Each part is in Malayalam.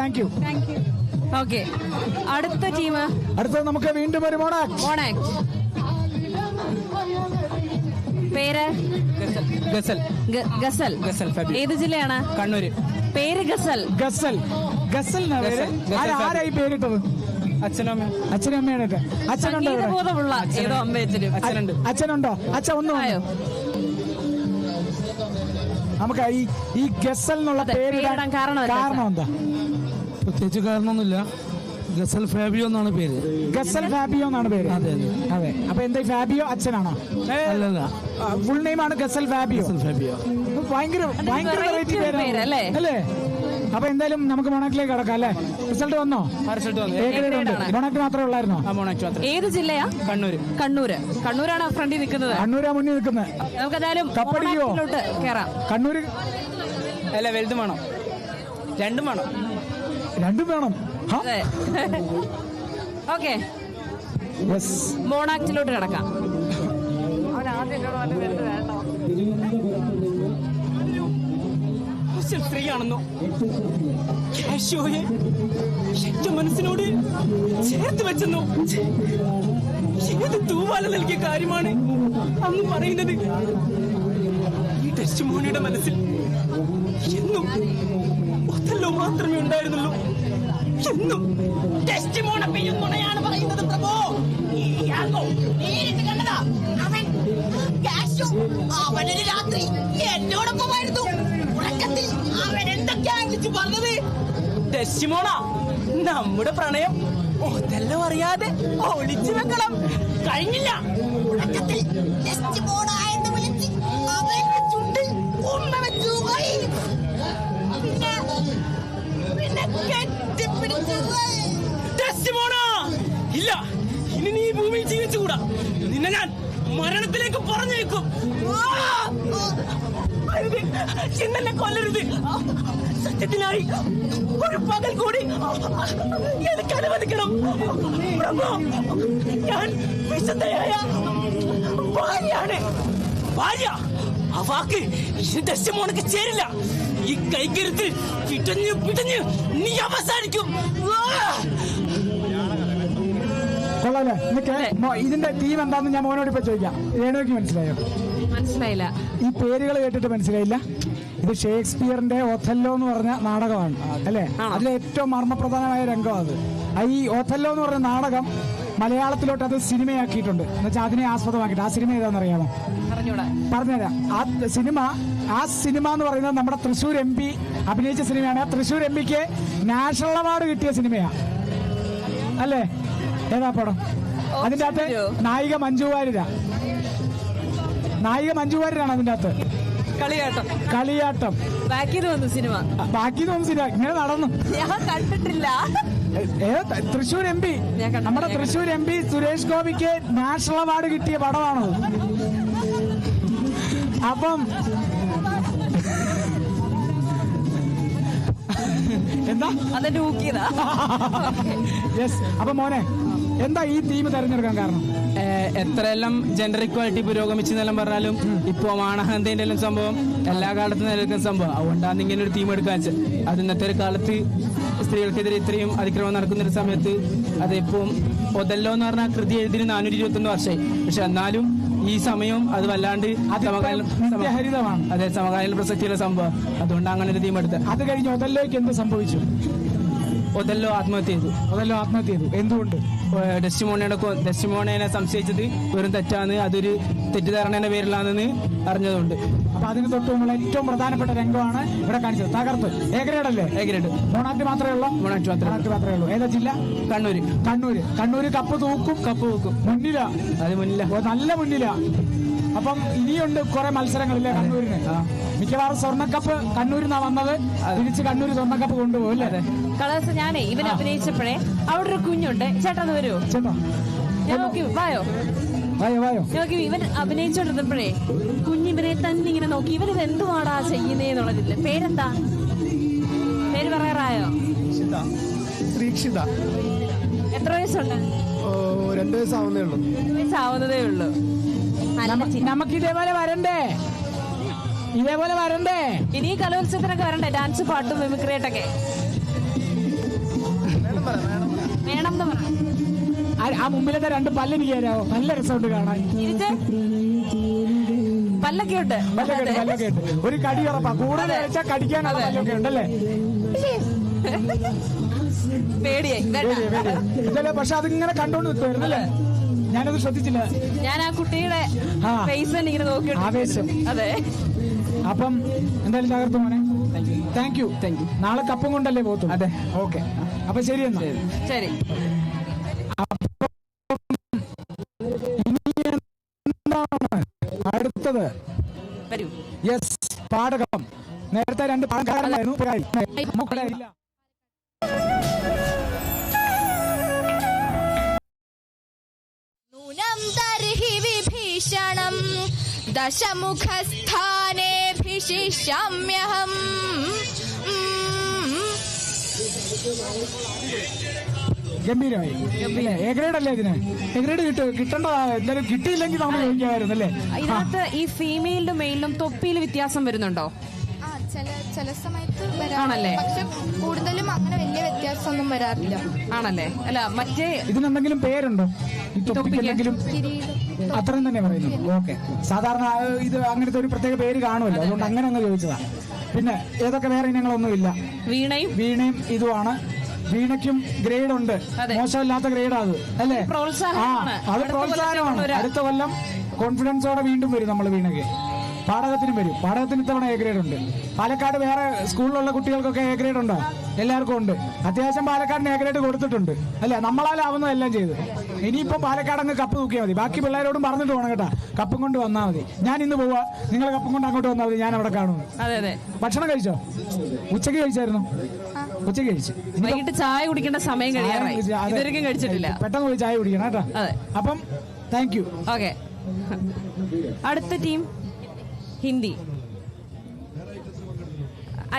Thank you. ഓക്കെ, അടുത്ത ടീം. അടുത്തത് നമുക്ക് വീണ്ടും ഒരു മോണാക്ട്. പേര് ഗസൽ. ഗസൽ. ഗസൽ. ഏത് ജില്ലയാണ്? കണ്ണൂര്. പേര് ഗസൽ. ഗസൽ. ആരായി പേരിട്ടത്? അച്ഛനും അമ്മയാണ്. അച്ഛനുണ്ടോ? ഏതോ അമ്മ. അച്ഛനുണ്ടോ? അച്ഛൻ ഒന്നും നമുക്ക് ഈ ഗസൽ എന്നുള്ള പേരിടാൻ കാരണം എന്താ? പ്രത്യേകിച്ച് കാരണമൊന്നുമില്ല. ഗസൽ ഫാബിയോ എന്നാണ് പേര്. ഗസൽ ഫാബിയോ എന്നാണ് പേര്. അതെ അതെ. അപ്പൊ എന്താ ഫാബിയോ അച്ഛനാണോ? അല്ലല്ല, ഫുൾ നെയിം ആണ് ഗസൽ ഫാബിയോ. ഭയങ്കര വെറൈറ്റി പേരല്ലേ അല്ലേ? അപ്പൊ എന്തായാലും നമുക്ക് മൊണാക്കിലേക്ക് കടക്കാം അല്ലേ? റിസൾട്ട് വന്നോ? മൊണാക്ക് മാത്രമേ ഉള്ളായിരുന്നോ? ഏത് ജില്ലയാ? കണ്ണൂരാണ് ഫ്രണ്ടിൽ നിൽക്കുന്നത്. കണ്ണൂരാ മുന്നിൽ നിൽക്കുന്നത്. നമുക്ക് എന്തായാലും കപ്പടിക്കോ? കേറാം. കണ്ണൂര് അല്ല, വലുതും വേണം, രണ്ടും വേണം. ഓക്കെ, മോണാക്റ്റിലോട്ട് കിടക്കാം. സ്ത്രീയാണെന്നോ എന്റെ മനസ്സിനോട് ചേർത്ത് വെച്ചെന്നോ? ഏത് തൂവാല നൽകിയ കാര്യമാണ് അന്ന് പറയുന്നത്? ഈ ടെസ്റ്റ് മോണിയുടെ മനസ്സിൽ എന്നും ഒത്തല്ലോ മാത്രമേ ഉണ്ടായിരുന്നുള്ളൂ. എന്നും ടെസ്റ്റ് മോണ പെയ്യുന്നുണയാണ് പറയുന്നത്. പ്രഭോ, നേരിട്ട് കണ്ടതാ. അവനൊരു രാത്രി എന്നോടൊപ്പമായിരുന്നു. ഉറക്കത്തിൽ അവൻ എന്തൊക്കെയാ വിളിച്ചു പറഞ്ഞത്? ടെസ്റ്റ് മോണ, നമ്മുടെ പ്രണയം ഒതെല്ലാം അറിയാതെ ഒളിച്ചു വെക്കണം. കഴിഞ്ഞില്ല. ഉറക്കത്തിൽ ടെസ്റ്റ് മോണ എന്ന് വിളിച്ച് അവന്റെ ചുണ്ടിൽ ഉമ്മ വെച്ചു. പിന്നെ കെട്ടിപ്പിടിച്ചു. ടെസ്റ്റ് മോണ, ഇല്ല, ഇനി നീ ഭൂമിയിൽ ജീവിച്ചുകൂടാ. നിന്നെ ഞാൻ മരണത്തിലേക്ക് പറഞ്ഞേക്കും. ചിന്നെ കൊല്ലരുത്. സത്യത്തിനായി ഒരു പകൽ കൂടി എനിക്ക് അനുവദിക്കണം. ഞാൻ വിശുദ്ധയായ ഭാര്യയാണ്. ഭാര്യ ആ വാക്ക് ഈ ദശമോണക്ക് ചേരില്ല. ഈ കൈകരുത്ത് പിടഞ്ഞ് നീ അവസാനിക്കും. കൊള്ളാല്ലേ? ഇതിന്റെ ടീം എന്താണെന്ന് ഞാൻ മോനോട് ഇപ്പൊ ചോദിക്കാം. രേണുക്ക് മനസ്സിലായില്ല? ഈ പേരുകൾ കേട്ടിട്ട് മനസ്സിലായില്ല? ഇത് ഷേക്സ്പിയറിന്റെ ഒഥല്ലോ എന്ന് പറഞ്ഞ നാടകമാണ് അല്ലെ? അതിലെ ഏറ്റവും മർമ്മപ്രധാനമായ രംഗം അത്. ഈ ഒഥല്ലോ എന്ന് പറഞ്ഞ നാടകം മലയാളത്തിലോട്ട് അത് സിനിമയാക്കിയിട്ടുണ്ട്. എന്നുവെച്ചാൽ അതിനെ ആസ്പദമാക്കിയിട്ട്. ആ സിനിമ ഏതാണെന്നറിയാമോ? പറഞ്ഞുതരാം. ആ സിനിമ എന്ന് പറയുന്നത് നമ്മുടെ തൃശ്ശൂർ MP അഭിനയിച്ച സിനിമയാണ്. തൃശ്ശൂർ MPക്ക് നാഷണൽ അവാർഡ് കിട്ടിയ സിനിമയാണ് അല്ലേ? ഏതാ പടം? അതിന്റെ അകത്ത് നായിക മഞ്ജു വാര്യരാണ്. അതിന്റെ അകത്ത് കളിയാട്ടം. ബാക്കി തോന്നുന്നു സിനിമ ഇങ്ങനെ നടന്നു. ഞാൻ കണ്ടിട്ടില്ല. തൃശ്ശൂർ MP, നമ്മുടെ തൃശ്ശൂർ MP സുരേഷ് ഗോപിക്ക് നാഷണൽ അവാർഡ് കിട്ടിയ പടമാണത്. അപ്പം എന്താ അതെന്റെ ഊക്കിയതാ. യെസ്. അപ്പൊ മോനെ, എന്താ ഈ തീം തെരഞ്ഞെടുക്കാൻ കാരണം? എത്രയെല്ലാം ജെൻഡർ ഇക്വാലിറ്റി പുരോഗമിച്ചെന്നെല്ലാം പറഞ്ഞാലും ഇപ്പൊ ആണഹന്തേന്റെ എല്ലാം സംഭവം എല്ലാ കാലത്തും നിലനിൽക്കുന്ന സംഭവം. അതുകൊണ്ടാണ് ഇങ്ങനെ ഒരു തീം എടുക്കാൻ വെച്ചത്. അത് ഇന്നത്തെ ഒരു കാലത്ത് സ്ത്രീകൾക്കെതിരെ ഇത്രയും അതിക്രമം നടക്കുന്ന ഒരു സമയത്ത് അതിപ്പം ഒതല്ലോ എന്ന് പറഞ്ഞ കൃതി എഴുതിന് 421 വർഷമായി. പക്ഷെ എന്നാലും ഈ സമയവും അത് വല്ലാണ്ട് ഹരിതമാണ്. അതെ, സമകാലീന പ്രസക്തിയുള്ള സംഭവം. അതുകൊണ്ട് അങ്ങനെ ഒരു തീം എടുത്തത്. അത് കഴിഞ്ഞ് ഒതല്ലോയ്ക്ക് എന്ത് സംഭവിച്ചു? ഒതല്ലോ ആത്മഹത്യ ചെയ്തു. എന്തുകൊണ്ട്? ഡെസ്റ്റിമോണയെ സംശയിച്ചത് വെറും തെറ്റാണ്, അതൊരു തെറ്റിദ്ധാരണയുടെ പേരിലാണെന്ന് അറിഞ്ഞതുകൊണ്ട്. അപ്പൊ അതിന് തൊട്ട് മുമ്പുള്ള ഏറ്റവും പ്രധാനപ്പെട്ട രംഗമാണ് ഇവിടെ കാണിച്ചത്. തകർത്ത്. എ ഗ്രേഡ് അല്ലേ? A grade. മോണാക്ട് മാത്രമേ ഉള്ളൂ. ഏതാ ജില്ല? കണ്ണൂര്. കപ്പ് തൂക്കും. മുന്നിലാ. നല്ല മുന്നിലാ. അപ്പം ഇനിയുണ്ട് കുറെ മത്സരങ്ങളില്ലേ കണ്ണൂരിന്? മിക്കവാറും സ്വർണ്ണക്കപ്പ് കണ്ണൂരിന്നാ വന്നത്. തിരിച്ച് കണ്ണൂര് സ്വർണ്ണക്കപ്പ് കൊണ്ടുപോകും അല്ലേ? കളേഴ്സ്. ഞാനേ ഇവൻ അഭിനയിച്ചപ്പോഴേ അവിടെ ഒരു കുഞ്ഞുണ്ട്. ചേട്ടാ വരുമോ? ഞാൻ നോക്കി. വായോ. നോക്കി. ഇവൻ അഭിനയിച്ചോണ്ടിരുന്നപ്പോഴേ കുഞ്ഞിവനെ തന്നെ ഇങ്ങനെ നോക്കി. ഇവനിത് എന്തുവാടാ ചെയ്യുന്നേന്നുള്ളതില്ല. പേരെന്താ? പേര് പറയാറായോ? ശ്രീക്ഷിത. എത്ര വയസ്സുണ്ട്? 2 വയസ്സാവുന്നതേ ഉള്ളൂ. നമുക്ക് ഇതേപോലെ വരണ്ടേ? ഇനി കലോത്സവത്തിനൊക്കെ വരണ്ടേ? ഡാൻസ്, പാട്ടും, മിമിക്രിയായിട്ടൊക്കെ. രണ്ടാമത്തെ പറ. ആ മുമ്പിലത്തെ രണ്ട് പല്ലെനിക്ക് തരാമോ? നല്ല രസമുണ്ട് കാണാൻ. ഇരിക്ക്. പല്ലൊക്കെ ഉണ്ട്. പല്ലൊക്കെ ഉണ്ട്. ഒരു കടി ഉറപ്പാ. കൂടുതൽ കഴിച്ചാൽ കടിക്കാനുള്ള പല്ലൊക്കെ ഉണ്ടല്ലേ? പേടിയായി. ഇതല്ലേ, പക്ഷെ അതിങ്ങനെ കണ്ടോണ്ട് നിൽക്കുമായിരുന്നു അല്ലേ? ഞാനത് ശ്രദ്ധിച്ചില്ല. ഞാൻ ആ കുട്ടിയുടെ ഫേസ് തന്നെ ഇങ്ങനെ നോക്കി. ആവേശം. അതെ. അപ്പം എന്തായാലും തകർത്തു മോനെ. Thank you. നാളെ കപ്പും കൊണ്ടല്ലേ പോത്തു? അതെ. ഓക്കെ, അപ്പൊ ശരി എന്നാ. ശരി. അടുത്തത് യെസ്, പാടകം. നേരത്തെ രണ്ട് പാടകാരനായിരുന്നു. നൂനം തർഹി വിഭീഷണം ദശമുഖസ്ഥാനേ ഭിഷിഷ്യാമ്യഹം. ഗംഭീരമായി. എ ഗ്രേഡ് അല്ലേ ഇതിന്? എ ഗ്രേഡ് കിട്ടേണ്ടതാ. എന്തായാലും കിട്ടിയില്ലെങ്കിൽ നമ്മൾ ചോദിക്കാമായിരുന്നു അല്ലേ? ഇതിനകത്ത് ഈ ഫീമെയിലും മെയിലും തൊപ്പിയിൽ വ്യത്യാസം വരുന്നുണ്ടോ? ചില സമയത്ത് ആണല്ലേ? പക്ഷെ കൂടുതലും അങ്ങനെ വലിയ വ്യത്യാസമൊന്നും വരാറില്ല. ആണല്ലേ? അല്ല, മറ്റേ ഇതിനെന്തെങ്കിലും പേരുണ്ടോ? ഈ തൊപ്പിക്കെന്തെങ്കിലും? അത്രയും തന്നെ പറയുന്നു. ഓക്കെ. സാധാരണ ഇത് അങ്ങനത്തെ ഒരു പ്രത്യേക പേര് കാണുമല്ലോ, അതുകൊണ്ട് അങ്ങനെ ഒന്ന് ചോദിച്ചതാ. പിന്നെ ഏതൊക്കെ വേറെ ഇനങ്ങളൊന്നുമില്ല? വീണയും ഇതുമാണ്. വീണയ്ക്കും ഗ്രേഡ് ഉണ്ട്. മോശമില്ലാത്ത ഗ്രേഡാ അത് അല്ലേ? അത് പ്രോത്സാഹനമാണ്. അടുത്ത കൊല്ലം കോൺഫിഡൻസോടെ വീണ്ടും വരും നമ്മൾ വീണയ്ക്ക്. പാടകത്തിനും വരും. പാടകത്തിന് ഇത്തവണ എ ഗ്രേഡ് ഉണ്ട്. പാലക്കാട് വേറെ സ്കൂളിലുള്ള കുട്ടികൾക്കൊക്കെ എ ഗ്രേഡ് ഉണ്ടോ? എല്ലാവർക്കും ഉണ്ട്. അത്യാവശ്യം പാലക്കാടിന് എ ഗ്രേഡ് കൊടുത്തിട്ടുണ്ട് അല്ലെ? നമ്മളാലാവുന്നതെല്ലാം ചെയ്ത്. ഇനിയിപ്പോ പാലക്കാട് അങ്ങ് കപ്പ് തൂക്കിയാൽ മതി. ബാക്കി പിള്ളേരോടും പറഞ്ഞിട്ട് പോകണം കേട്ടാ. കപ്പും കൊണ്ട് വന്നാൽ മതി. ഞാൻ ഇന്ന് പോവാ, നിങ്ങൾ കപ്പും കൊണ്ട് അങ്ങോട്ട് വന്നാൽ മതി. ഞാൻ അവിടെ കാണും. ഭക്ഷണം കഴിച്ചോ? ഉച്ചയ്ക്ക് കഴിച്ചായിരുന്നു? ഉച്ചയ്ക്ക് കഴിച്ചു. വൈകിട്ട് ചായ കുടിക്കേണ്ട സമയം കഴിച്ചിട്ടില്ല. പെട്ടെന്ന് പോയി ചായ കുടിക്കണം കേട്ടോ. അപ്പം താങ്ക് യു. ഓക്കെ. അടുത്ത ടീം ഹിന്ദി.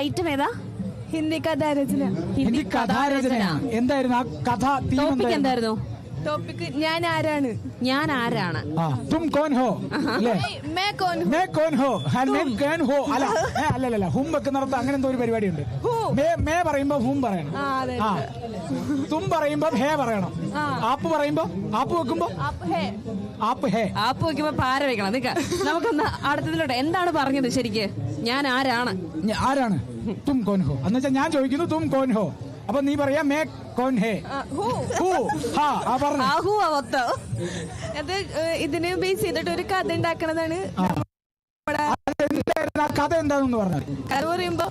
ഐറ്റം ഏതാ? ഹിന്ദി കഥാരചന. ഹിന്ദി കഥാരചന. എന്തായിരുന്നു ആ കഥ? ടോപ്പിക് എന്തായിരുന്നു? ടോപ്പിക് ഞാൻ ആരാണ്. ഞാൻ ആരാണ്? തും കോൻ ഹോ അല്ലേ? മേ കോൻ ഹോ. അല്ലല്ല, ഹും വെക്കുന്നിടത്ത് അങ്ങനെ എന്തോ ഒരു പരിപാടി ഉണ്ട്. മേ പറയുമ്പോ ഹും പറയണം. തും പറയുമ്പോ ഹേ പറയണം. ആപ്പ് പറയുമ്പോ ആപ്പ് വെക്കുമ്പോ ആപ്പ് വെക്കുമ്പോ പാര വെക്കണം. നമുക്കൊന്ന് അടുത്തതിലോട്ട്. എന്താണ് പറഞ്ഞത് ശരിക്ക്? ഞാൻ ആരാണ്? തും കോൻ ഹോ എന്ന് വെച്ചാൽ ഞാൻ ചോദിക്കുന്നു തും കോൻ ഹോ. അപ്പൊ നീ പറയാ മേ കോൻ ഹേ. അത് ഇതിന് ബേസ് ചെയ്തിട്ട് ഒരു കഥ ഉണ്ടാക്കണതാണ്. കഥ എന്താണെന്ന് പറഞ്ഞാൽ കഥ പറയുമ്പോ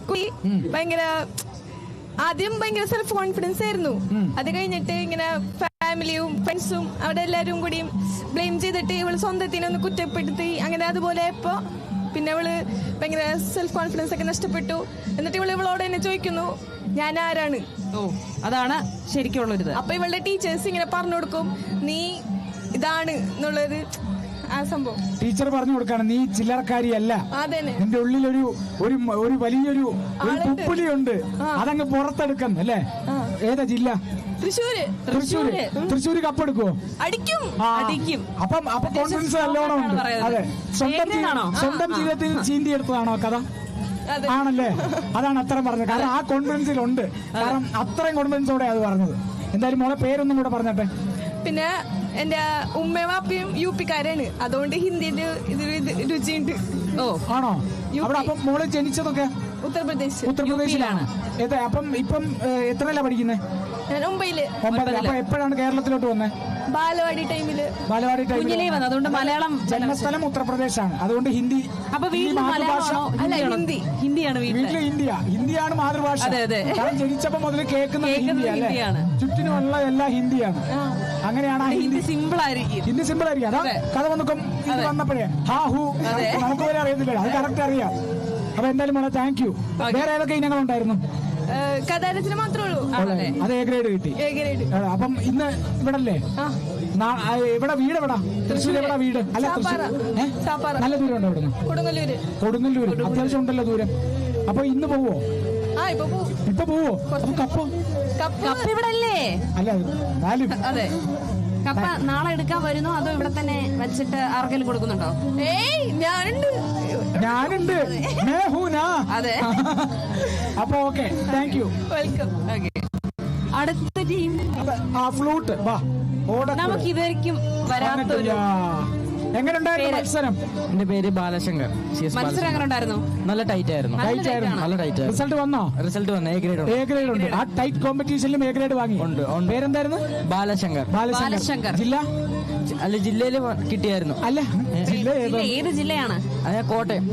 ആദ്യം ഭയങ്കര സെൽഫ് കോൺഫിഡൻസ് ആയിരുന്നു. അത് കഴിഞ്ഞിട്ട് ഇങ്ങനെ ഫാമിലിയും ഫ്രണ്ട്സും അവിടെ എല്ലാരും കൂടി ബ്ലെയിം ചെയ്തിട്ട് ഇവള് സ്വന്തത്തിനെ ഒന്ന് കുറ്റപ്പെടുത്തി. അങ്ങനെ അതുപോലെ ഇപ്പൊ പിന്നെ ഇവള് ഭയങ്കര സെൽഫ് കോൺഫിഡൻസ് ഒക്കെ നഷ്ടപ്പെട്ടു. എന്നിട്ട് ഇവളോട് തന്നെ ചോദിക്കുന്നു ഞാൻ ആരാണ്. അതാണ് ശരിക്കുള്ളൊരിത്. അപ്പൊ ഇവളുടെ ടീച്ചേഴ്സ് ഇങ്ങനെ പറഞ്ഞു കൊടുക്കും നീ ഇതാണ് എന്നുള്ളത്. ആ സംഭവം ടീച്ചർ പറഞ്ഞു കൊടുക്കാണ്. നീ ചില്ലറക്കാരിയല്ല. നിന്റെ ഉള്ളിലൊരു ഒരു വലിയൊരു പുപ്പുലിയുണ്ട്. അതങ്ങ് പുറത്തെടുക്കണം അല്ലേ? ഏതാ ജില്ല? തൃശ്ശൂര് കപ്പെടുക്കുവോ? അടിക്കും. അപ്പം കോൺഫിഡൻസ് നല്ലോണം ഉണ്ട്. അതെ. സ്വന്തം ജീവിതത്തിൽ ചീന്തിയെടുത്തതാണോ കഥ? ആണല്ലേ? അതാണ് അത്ര പറഞ്ഞത്. കാരണം ആ കോൺഫിഡൻസിലുണ്ട്. കാരണം അത്രയും കോൺഫിഡൻസോടെ അത് പറഞ്ഞത്. എന്തായാലും മോളെ പേരൊന്നും കൂടെ പറഞ്ഞട്ടെ. പിന്നെ എന്റെ ഉമ്മയും വാപ്പയും യുപിക്കാരാണ്. അതുകൊണ്ട് ഹിന്ദിന്റെ ഇതിൽ രുചിയുണ്ട്. ആണോ? അവിടെ അപ്പം മോള് ജനിച്ചതൊക്കെ ഉത്തർപ്രദേശിലാണ്. അപ്പം ഇപ്പം എത്രയല്ല പഠിക്കുന്നത്? ഞാൻ 9. അപ്പൊ എപ്പോഴാണ് കേരളത്തിലോട്ട് വന്നത്? ബാലവാടി ടൈമില്. അതുകൊണ്ട് മലയാളം. ജന്മസ്ഥലം ഉത്തർപ്രദേശാണ്. അതുകൊണ്ട് ഹിന്ദി. അപ്പൊ ഹിന്ദിയാണ് വീട്ടില്. ഹിന്ദിയാണ് മാതൃഭാഷ. കാരണം ജനിച്ചപ്പോ മുതൽ കേൾക്കുന്നത് ഹിന്ദിയാണ്. ചുറ്റിനുമുള്ള എല്ലാം ഹിന്ദിയാണ്. അങ്ങനെയാണ് ഹിന്ദി സിമ്പിൾ ആയിരിക്കും. അതാ കഥ വന്നപ്പോഴേ നമുക്ക് പോലും അറിയുന്നില്ല. അത് കറക്റ്റ് അറിയാം. അപ്പൊ എന്തായാലും മോളെ താങ്ക് യു. വേറെ ഏതൊക്കെ ഇനങ്ങളുണ്ടായിരുന്നു? കഥാരചന മാത്രമേ ഉള്ളൂ. അത് എ ഗ്രേഡ് കിട്ടി. അപ്പം ഇന്ന് ഇവിടെ അല്ലേ? ഇവിടെ വീട് എവിടാ? തൃശ്ശൂർ എവിടാ വീട്? അല്ല നല്ല ദൂരം ഉണ്ടോ ഇവിടുന്ന്? കൊടുങ്ങല്ലൂര്. അത്യാവശ്യം ഉണ്ടല്ലോ ദൂരം. അപ്പൊ ഇന്ന് പോവോ? ഇപ്പൊ പോവോ? കപ്പ് ഇവിടെ അല്ലേ? അല്ല അതെ. കപ്പ നാളെ എടുക്കാൻ വരുന്നോ അതോ ഇവിടെ തന്നെ വെച്ചിട്ട് ആർക്കെങ്കിലും കൊടുക്കുന്നുണ്ടോ? ഞാനുണ്ട്. അതെ. അപ്പൊ ഓക്കെ, താങ്ക് യു. വെൽക്കം. അടുത്ത ടീം ഫ്ലൂട്ട് വാ നമുക്ക് ഇതായിരിക്കും വരാത്തൊരു എങ്ങനെയുണ്ടായിരുന്നു മത്സരം? എന്റെ പേര് ബാലശങ്കർ. മത്സരം എങ്ങനെ ഉണ്ടായിരുന്നു? നല്ല ടൈറ്റ് ആയിരുന്നു. നല്ല ടൈറ്റ്. റിസൾട്ട് വന്നോ? റിസൾട്ട് വന്നു. എ ഗ്രേഡ് ഉണ്ട്. ആ ടൈറ്റ് കോമ്പറ്റീഷനിലും എ ഗ്രേഡ് വാങ്ങി. പേരെന്തായിരുന്നു? ബാലശങ്കർ. ബാലശങ്കർ. ജില്ല? അല്ല, ജില്ലയിൽ കിട്ടിയായിരുന്നു. അല്ല, ജില്ല ഏത് ജില്ലയാണ്? അതെ, കോട്ടയം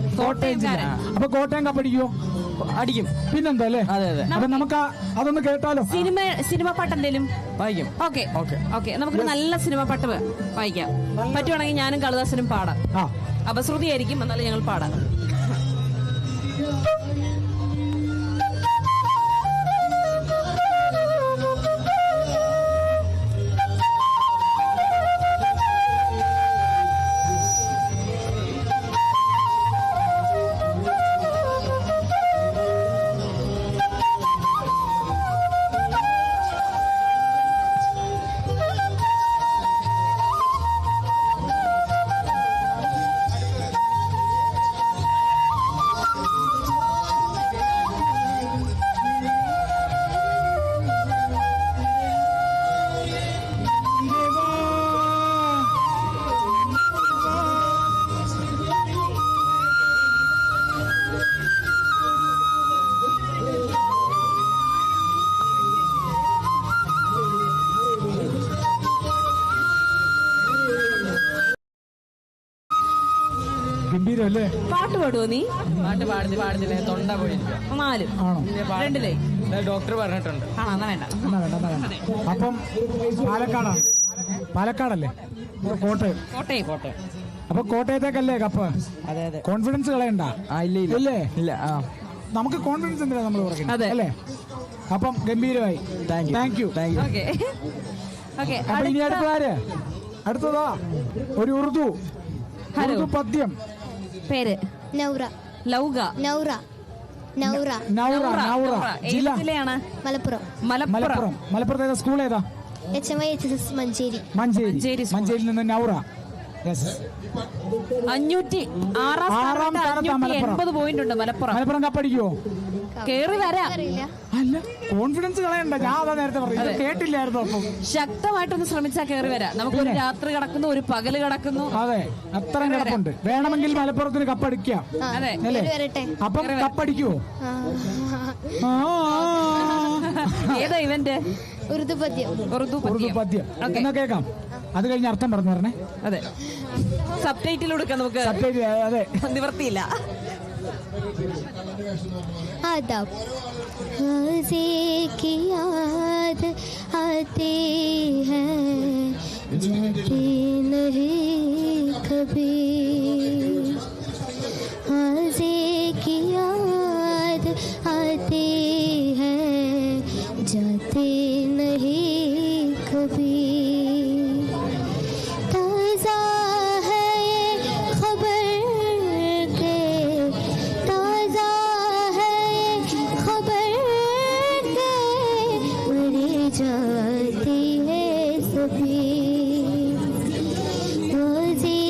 ജില്ല. അപ്പൊ കോട്ടയം കപ്പടിക്കോ? അടിക്കും. പിന്നെന്താ അല്ലേ? അതെ. അപ്പൊ നമുക്ക് അതൊന്ന് കേട്ടാലോ? സിനിമ പാട്ട് എന്തേലും വായിക്കും. ഓക്കെ നമുക്കൊരു നല്ല സിനിമ പാട്ട് വായിക്കാം. പറ്റുവാണെങ്കിൽ ഞാനും കളിദാസനും പാടാം. അപശ്രുതിയായിരിക്കും, എന്നാലും ഞങ്ങൾ പാടാം. ഗംഭീരല്ലേ? പാട്ട് പാടുവോ നീ? പാട്ട് പാടുന്നില്ല, തൊണ്ട പോയിരിക്കും. 4 2 ഡോക്ടർ പറഞ്ഞിട്ടുണ്ട്. വേണ്ട. അപ്പം പാലക്കാടല്ലേ? കോട്ടയം. അപ്പൊ കോട്ടയത്തേക്കല്ലേ കപ്പ്? അതെ. കോൺഫിഡൻസ് കളയണ്ട. ഇല്ലേ? ഇല്ല. നമുക്ക് കോൺഫിഡൻസ് എന്തിനാ നമ്മൾ പറയുന്നത്? അതെ അല്ലേ? അപ്പം ഗംഭീരമായി. Thank you. അപ്പൊ ഇനി അടുത്തതാര്? അടുത്തതാ ഒരു ഉറുദു പദ്യം. പേര്? നൗറ. ജില്ലയാണ്? മലപ്പുറത്ത് ഏതാ സ്കൂൾ? ഏതാ? മഞ്ചേരിയിൽ നിന്ന് നൗറ. 580 പോയിന്റ് ഉണ്ട് മലപ്പുറം കപ്പടിക്കുവോ? കേറി വരാം. അല്ല, കോൺഫിഡൻസ് കളയണ്ട. ഞാൻ അതാ നേരത്തെ പറഞ്ഞു, കേട്ടില്ലായിരുന്നു. അപ്പം ശക്തമായിട്ടൊന്ന് ശ്രമിച്ചാൽ കേറി വരാം. നമുക്കൊരു രാത്രി കിടക്കുന്നു, ഒരു പകല് കിടക്കുന്നു. അതെ, അത്രയും കിടപ്പുണ്ട്. വേണമെങ്കിൽ മലപ്പുറത്തിന് കപ്പടിക്കാം. അതെ, അപ്പം കപ്പടിക്കുവോ? ഏതാ ഇവന്റ്? ഉറുദു പദ്യം. എന്നാ കേക്കാം. അത് കഴിഞ്ഞ് അർത്ഥം പറഞ്ഞു തരണേ. അതെ, സബ് ടൈറ്റിൽ കൊടുക്കാം നമുക്ക്. അതെ, നിവർത്തിയില്ല. आदाब हाज़े की याद आती है, जाती नहीं कभी। हाज़े की याद आती है, जाती नहीं कभी। ताज़ा है ये खबर के, ताज़ा है ये खबर के, मरी जाती है सभी। रोज़ी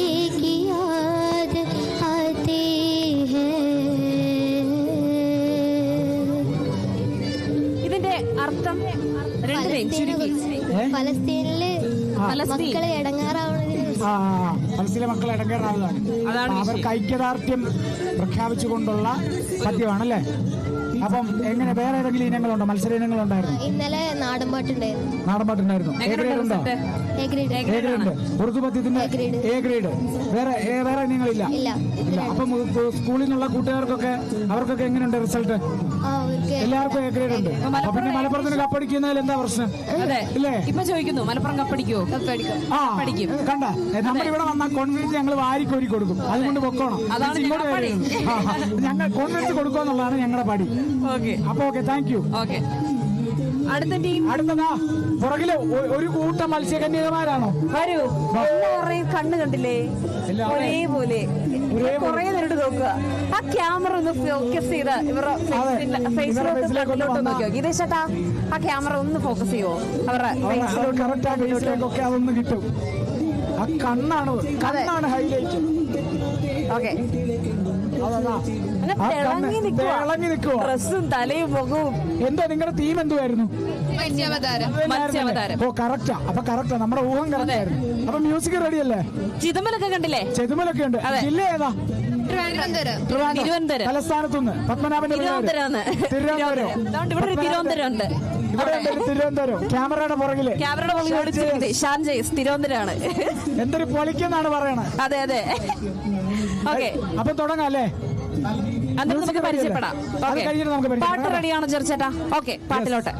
की याद आती है. ഇതിന്റെ അർത്ഥം ഫലസ്തീനില് മക്കളെ ഇടങ്ങാറാവുന്നതിന് ഫലസ്തീനിലെ മക്കളെ ഇടങ്ങാറാവുന്നതാണ്. അവർക്ക് ഐക്യദാർഢ്യം പ്രഖ്യാപിച്ചുകൊണ്ടുള്ള പദ്യമാണല്ലേ? അപ്പം എങ്ങനെ വേറെ ഏതെങ്കിലും ഇനങ്ങളുണ്ടോ? മത്സര ഇനങ്ങളുണ്ടായിരുന്നു? ഇന്നലെ നാടൻപാട്ടുണ്ടായിരുന്നു. നാടൻപാട്ടുണ്ടായിരുന്നു. എ ഗ്രേഡ് ഉണ്ടോ? എ ഗ്രേഡ് ഉണ്ട്. ഉറുദു പദ്യത്തിന്റെ എ ഗ്രേഡ്. വേറെ ഇനങ്ങളില്ല? ഇല്ല. അപ്പം സ്കൂളിൽ നിന്നുള്ള കൂട്ടുകാർക്കൊക്കെ അവർക്കൊക്കെ എങ്ങനെയുണ്ട് റിസൾട്ട്? എല്ലാവർക്കും എ ഗ്രേഡ് ഉണ്ട്. അപ്പൊ പിന്നെ മലപ്പുറത്തിന് കപ്പടിക്കുന്നതിൽ എന്താ പ്രശ്നം? ഇല്ലേ? ഇപ്പൊ ചോദിക്കുന്നു മലപ്പുറം കപ്പടിക്കുവോ? പഠിക്കും. കണ്ട, നമ്മളിവിടെ വന്നാൽ കോൺഫിഡൻസ് ഞങ്ങൾ വാരിക്കോരി കൊടുക്കും. അതുകൊണ്ട് പൊക്കോണം. ഇങ്ങോട്ട് ഞങ്ങൾ കോൺഫിഡൻസ് കൊടുക്കുക എന്നുള്ളതാണ് ഞങ്ങളുടെ പടി. അപ്പൊ ഓക്കെ, താങ്ക് യു. അടുത്ത ടീം. അടുത്തതാ പുറകില് ഒരു കൂട്ടം മത്സ്യകന്യകമാരാണോ? വരൂ. എല്ലാവരുടെയും കണ്ണ് കണ്ടില്ലേ? ഒരേപോലെ കൊറേ നേരിട്ട് നോക്കുക. ആ ക്യാമറ ഒന്ന് ഫോക്കസ് ചെയ്ത ഇവരുടെ ഫേസിലോട്ട് നോക്കിയോ? ഗീതേഷ് ചേട്ടാ, ആ ക്യാമറ ഒന്ന് ഫോക്കസ് ചെയ്യുവോ? അവരുടെ ഫേസിലേക്കൊക്കെ അതൊന്ന് കിട്ടും. ആ കണ്ണാണ് ഹൈലൈറ്റ്. ഓക്കെ, തിളങ്ങി നിൽക്കുവോ? ഡ്രസ്സും തലയും മുഖവും. എന്താ നിങ്ങളുടെ തീം എന്തുവായിരുന്നു? മത്സ്യാവതാരം. ഓ കറക്റ്റാ. അപ്പൊ കറക്റ്റാ, നമ്മുടെ ഊഹം കറക്റ്റ് ആയിരുന്നു. അപ്പൊ മ്യൂസിക് റെഡി അല്ലേ? ചിദംബരമൊക്കെ കണ്ടില്ലേ? ചെതുമലൊക്കെ ഉണ്ട്. ജില്ല ഏതാ? തിരുവനന്തപുരം. തലസ്ഥാനത്തുനിന്ന് പത്മനാഭന്റെ തിരുവനന്തപുരം. തിരുവനന്തപുരം. ഇവിടെ ഒരു തിരുവനന്തപുരം ഉണ്ട്. ഇവിടെ ഉണ്ട് ഒരു തിരുവനന്തപുരം. ക്യാമറയുടെ പുറകില് ഷാൻജയ്സ് തിരുവനന്തപുരമാണ്. എന്തൊരു പൊളിക്കെന്നാണ് പറയണത്. അതെ അതെ. ഓക്കെ, അപ്പൊ തുടങ്ങാം അല്ലേ? എന്നിട്ട് നമുക്ക് പരിചയപ്പെടാം. അത് കഴിഞ്ഞിട്ട് നമുക്ക് പാട്ട് പരിചയപ്പെടാം. റെഡിയാണോ ചെറുച്ചേട്ടാ? ഓക്കെ, പാട്ടിലോട്ട്.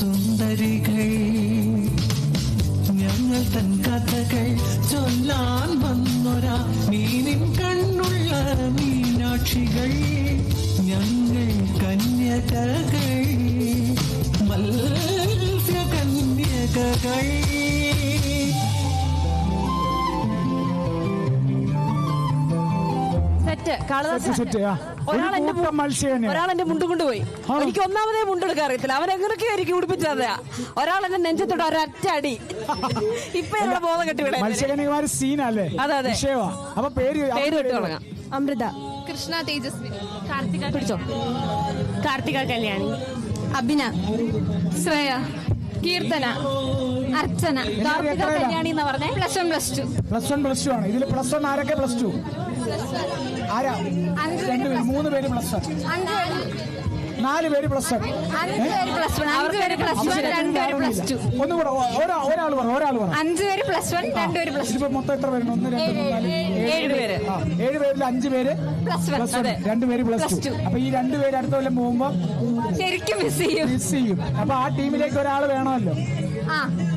സുന്ദരികൾ ഞങ്ങൾ തൻ കഥകൾ ചൊല്ലാൻ വന്നൊരാ മീനിൻ കണ്ണുള്ള മീനാക്ഷികൾ ഞങ്ങൾ കന്യകകൾ മത്സ്യകന്യകകൾ. ഒരാളെന്റെ മുണ്ട് കൊണ്ടുപോയി. എനിക്ക് ഒന്നാമതേ മുണ്ടെടുക്കാൻ അറിയത്തില്ല. അവൻ എങ്ങനെയൊക്കെയോ എനിക്ക് ഉടുപ്പിച്ചത്. ഒരാൾ എന്റെ നെഞ്ചത്തോട്ട് ഒരൊറ്റ അടി. ഇപ്പൊ ഞങ്ങളുടെ ബോധം കെട്ടിവിടെ. മത്സ്യകന്യകമാര് സീനല്ലേ? അതെ അതെ. അപ്പൊ പേര് ഇട്ട് തുടങ്ങാം. അമൃത, കൃഷ്ണ തേജസ്വിനി, പിടിച്ചോ. കാർത്തിക കല്യാണി, അഭിന, ശ്രേയ, കീർത്തന, അർച്ചന. കാർത്തിക കല്യാണി എന്ന് പറഞ്ഞേ +1 +2. +1 ആണ്. ഇതിൽ +1 ആരൊക്കെ? +2 ആരാ? 2 പേര്, 3 പേര് +1, 4 പേര് +1, 5 പേര് +1, 2 പേര് +2. ഒന്നുകൂടെ ഒരാൾ പറ. 5 പേര് +1, 2 പേര് +2. ഇതിപ്പോ മൊത്തം എത്ര പേരുണ്ട്? 1 2 3 4 7 പേര്. 7 പേരിൽ 5 പേര് +1. അതെ. 2 പേര് +2. അപ്പൊ ഈ 2 പേര് അടുത്ത കൊല്ലം പോകുമ്പോ ശരിക്കും മിസ് ചെയ്യും. അപ്പൊ ആ ടീമിലേക്ക് ഒരാൾ വേണമല്ലോ,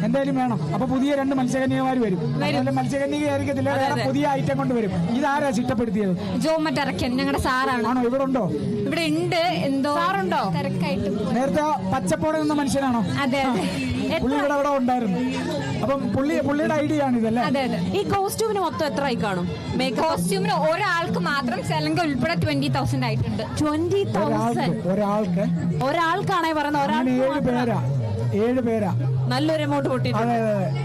എന്തായാലും വേണം. അപ്പൊ പുതിയ 2 മത്സ്യകന്യകമാര് വരും. മത്സ്യകന്യക ആയിരിക്കത്തില്ല, വേറെ പുതിയ ഐറ്റം കൊണ്ടുവരും. ഇതാരാ ചിട്ടപ്പെടുത്തിയത്? ജോമറ്ററക്കൻ ഞങ്ങളുടെ സാറാണ്. ആണോ? ഇവിടെ ഉണ്ടോ? ഇവിടെ ഉണ്ട്. എന്തോ സാറുണ്ടോ? തിരക്കായിട്ട്. നേരത്തെ പച്ചപ്പോടെ നിന്ന മനുഷ്യനാണോ? അതെ അതെ. പുള്ളി ഇവിടെ ഉണ്ടായിരുന്നു. അപ്പം പുള്ളിയുടെ ഐഡിയ ആണ് ഇതല്ലേ? അതെ അതെ. ഈ കോസ്റ്റ്യൂമിന് മൊത്തം എത്ര ആയി കാണും? കോസ്റ്റ്യൂമിന് ഒരാൾക്ക് മാത്രം ചെലങ്ക ഉൾപ്പെടെ 20,000 ആയിട്ടുണ്ട്. 20,000 ഒരാൾക്കാണേ പറയുന്നത്. ഒരാൾ 7 പേരാ. നല്ലൊരു എമൗണ്ട് പൊട്ടിയിട്ടുണ്ട്.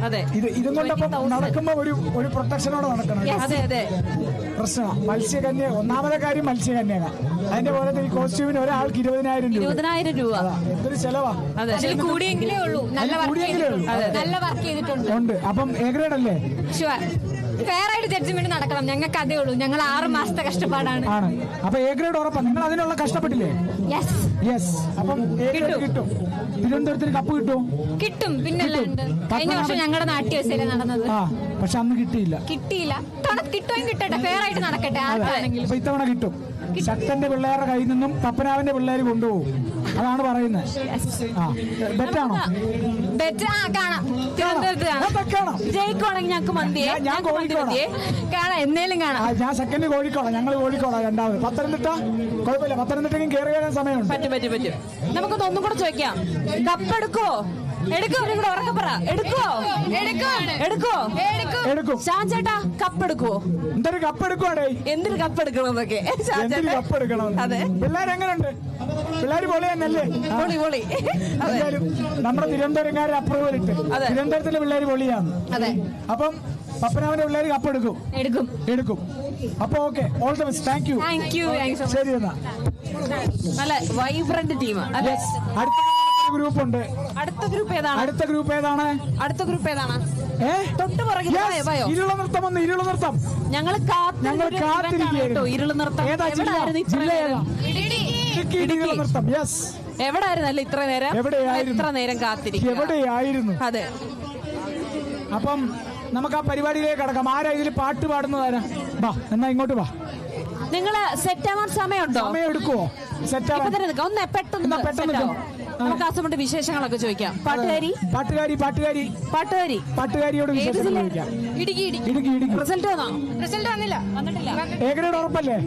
അതെ. ഇതും കൊണ്ടപ്പം നടക്കുമ്പോ ഒരു പ്രൊട്ടക്ഷനോടെ നടക്കണം. അതെ അതെ. പ്രശ്നമാണ് മത്സ്യകന്യക. ഒന്നാമത്തെ കാര്യം മത്സ്യകന്യക. അതിന്റെ പോലെ ഈ കോസ്റ്റ്യൂമിന് ഒരാൾക്ക് 20,000 രൂപ. എന്തൊരു ചെലവാ. കൂടിയെങ്കിലേ ഉള്ളൂ. നല്ല വർക്ക് ചെയ്തിട്ടുണ്ട്. അപ്പം എ ഗ്രേഡ് അല്ലേ? ഫെയർ ആയിട്ട് ജഡ്ജ്മെന്റ് നടക്കണം. ഞങ്ങൾക്ക് അതേ ഉള്ളൂ. ഞങ്ങൾ 6 മാസത്തെ കഷ്ടപ്പാടാണ്. അപ്പൊ എ ഗ്രേഡ് ഉറപ്പാ. നിങ്ങൾ അതിനുള്ള കഷ്ടപ്പെട്ടില്ലേ? യെസ്. അപ്പം എ ഗ്രേഡ് കിട്ടും. തിരുവനന്തപുരത്തിന് കപ്പ് കിട്ടും. പിന്നല്ലാണ്ട് കഴിഞ്ഞ വർഷം ഞങ്ങളുടെ നാട്യവസര നടന്നത്. പക്ഷെ അന്ന് കിട്ടിയില്ല. കിട്ടുമെങ്കിൽ കിട്ടട്ടെ. ഫെയർ ആയിട്ട് നടക്കട്ടെ. അപ്പൊ ഇത്തവണ കിട്ടും. ശക്തന്റെ പിള്ളേരുടെ കയ്യിൽ നിന്നും പപ്പനാവിന്റെ പിള്ളേര് കൊണ്ടുപോകും. അതാണ് പറയുന്നത്. ബെറ്റാണോ? കാണാം. തിരുവനന്തപുരത്ത് ജയിക്കുവാണെങ്കിൽ ഞങ്ങൾക്ക് മന്തിയെ. ഞാൻ കോഴിക്കോടാ. കാണാം. എന്നേലും കാണാം. ഞാൻ സെക്കൻഡ് കോഴിക്കോടാ. ഞങ്ങൾ കോഴിക്കോടാ. രണ്ടാമത് പത്തനംതിട്ട. കുഴപ്പമില്ല. പത്തനംതിട്ടയ്ക്കും കയറി വരാൻ സമയമുണ്ട്. പറ്റും. നമുക്കൊന്ന് ഒന്നും കൂടെ ചോദിക്കാം. കപ്പെടുക്കോ? എടുക്കോ നിങ്ങളുടെ ഉറക്കെ പറ. എടുക്കുവോ? എടുക്കും. ഷാൻ ചേട്ടാ കപ്പ് എടുക്കുവോ? എന്തൊരു കപ്പ് എടുക്കുവാടേ? എന്തൊരു കപ്പ് എടുക്കണം എന്നൊക്കെ എന്തൊരു കപ്പ് എടുക്കണം? അതെ. പിള്ളേരെങ്ങനുണ്ട്? പിള്ളേര് പൊളി തന്നെയല്ലേ? പൊളി. എന്തായാലും നമ്മുടെ തിരുവനന്തപുരംകാരെ അപ്രൂവൽ ഇട്ട് തിരുവനന്തപുരത്തിലെ പിള്ളേര് പൊളിയാണ്. അതെ. അപ്പം പപ്പനാവിന്റെ പിള്ളേര് കപ്പ് എടുക്കും. അപ്പൊ okay, all the best. Thank you. ശരി എന്നാ. നല്ല വൈബ്രന്റ് ടീം. അടുത്ത ഗ്രൂപ്പ് ഉണ്ട്. അടുത്ത ഗ്രൂപ്പ് ഏതാണ്? തൊട്ട് പുറകിൽ ഇരുള നൃത്തം വന്ന്. ഇരുള നൃത്തം ഞങ്ങൾ കാത്തിരിക്കുകയായിരുന്നു. ഇരുള നൃത്തം എവിടെയായിരുന്നു? യെസ്, എവിടായിരുന്നല്ലേ ഇത്ര നേരം? എവിടെയായിരുന്നു? ഇത്ര നേരം കാത്തിരിക്കും. എവിടെയായിരുന്നു? അതെ. അപ്പം നമുക്ക് ആ പരിപാടിയിലേക്ക് കടക്കാം. ആരാ ഇതിൽ പാട്ട് പാടുന്നതാരാ? വാ, എന്നാ ഇങ്ങോട്ട് വാ. നിങ്ങള് സെറ്റ് ആവാൻ സമയമുണ്ടോ? സമയം എടുക്കുവോ? സെറ്റ് ആവാൻ ഒന്ന് പെട്ടെന്ന് നമുക്ക് ആ സമയത്ത് വിശേഷങ്ങളൊക്കെ ചോദിക്കാം. പാട്ടുകാരിയോട് വിശേഷങ്ങൾ ചോദിക്കാം. ഇടുക്കി റിസൾട്ട് വന്നില്ല. എ ഗ്രേഡ് ഉറപ്പല്ലേ?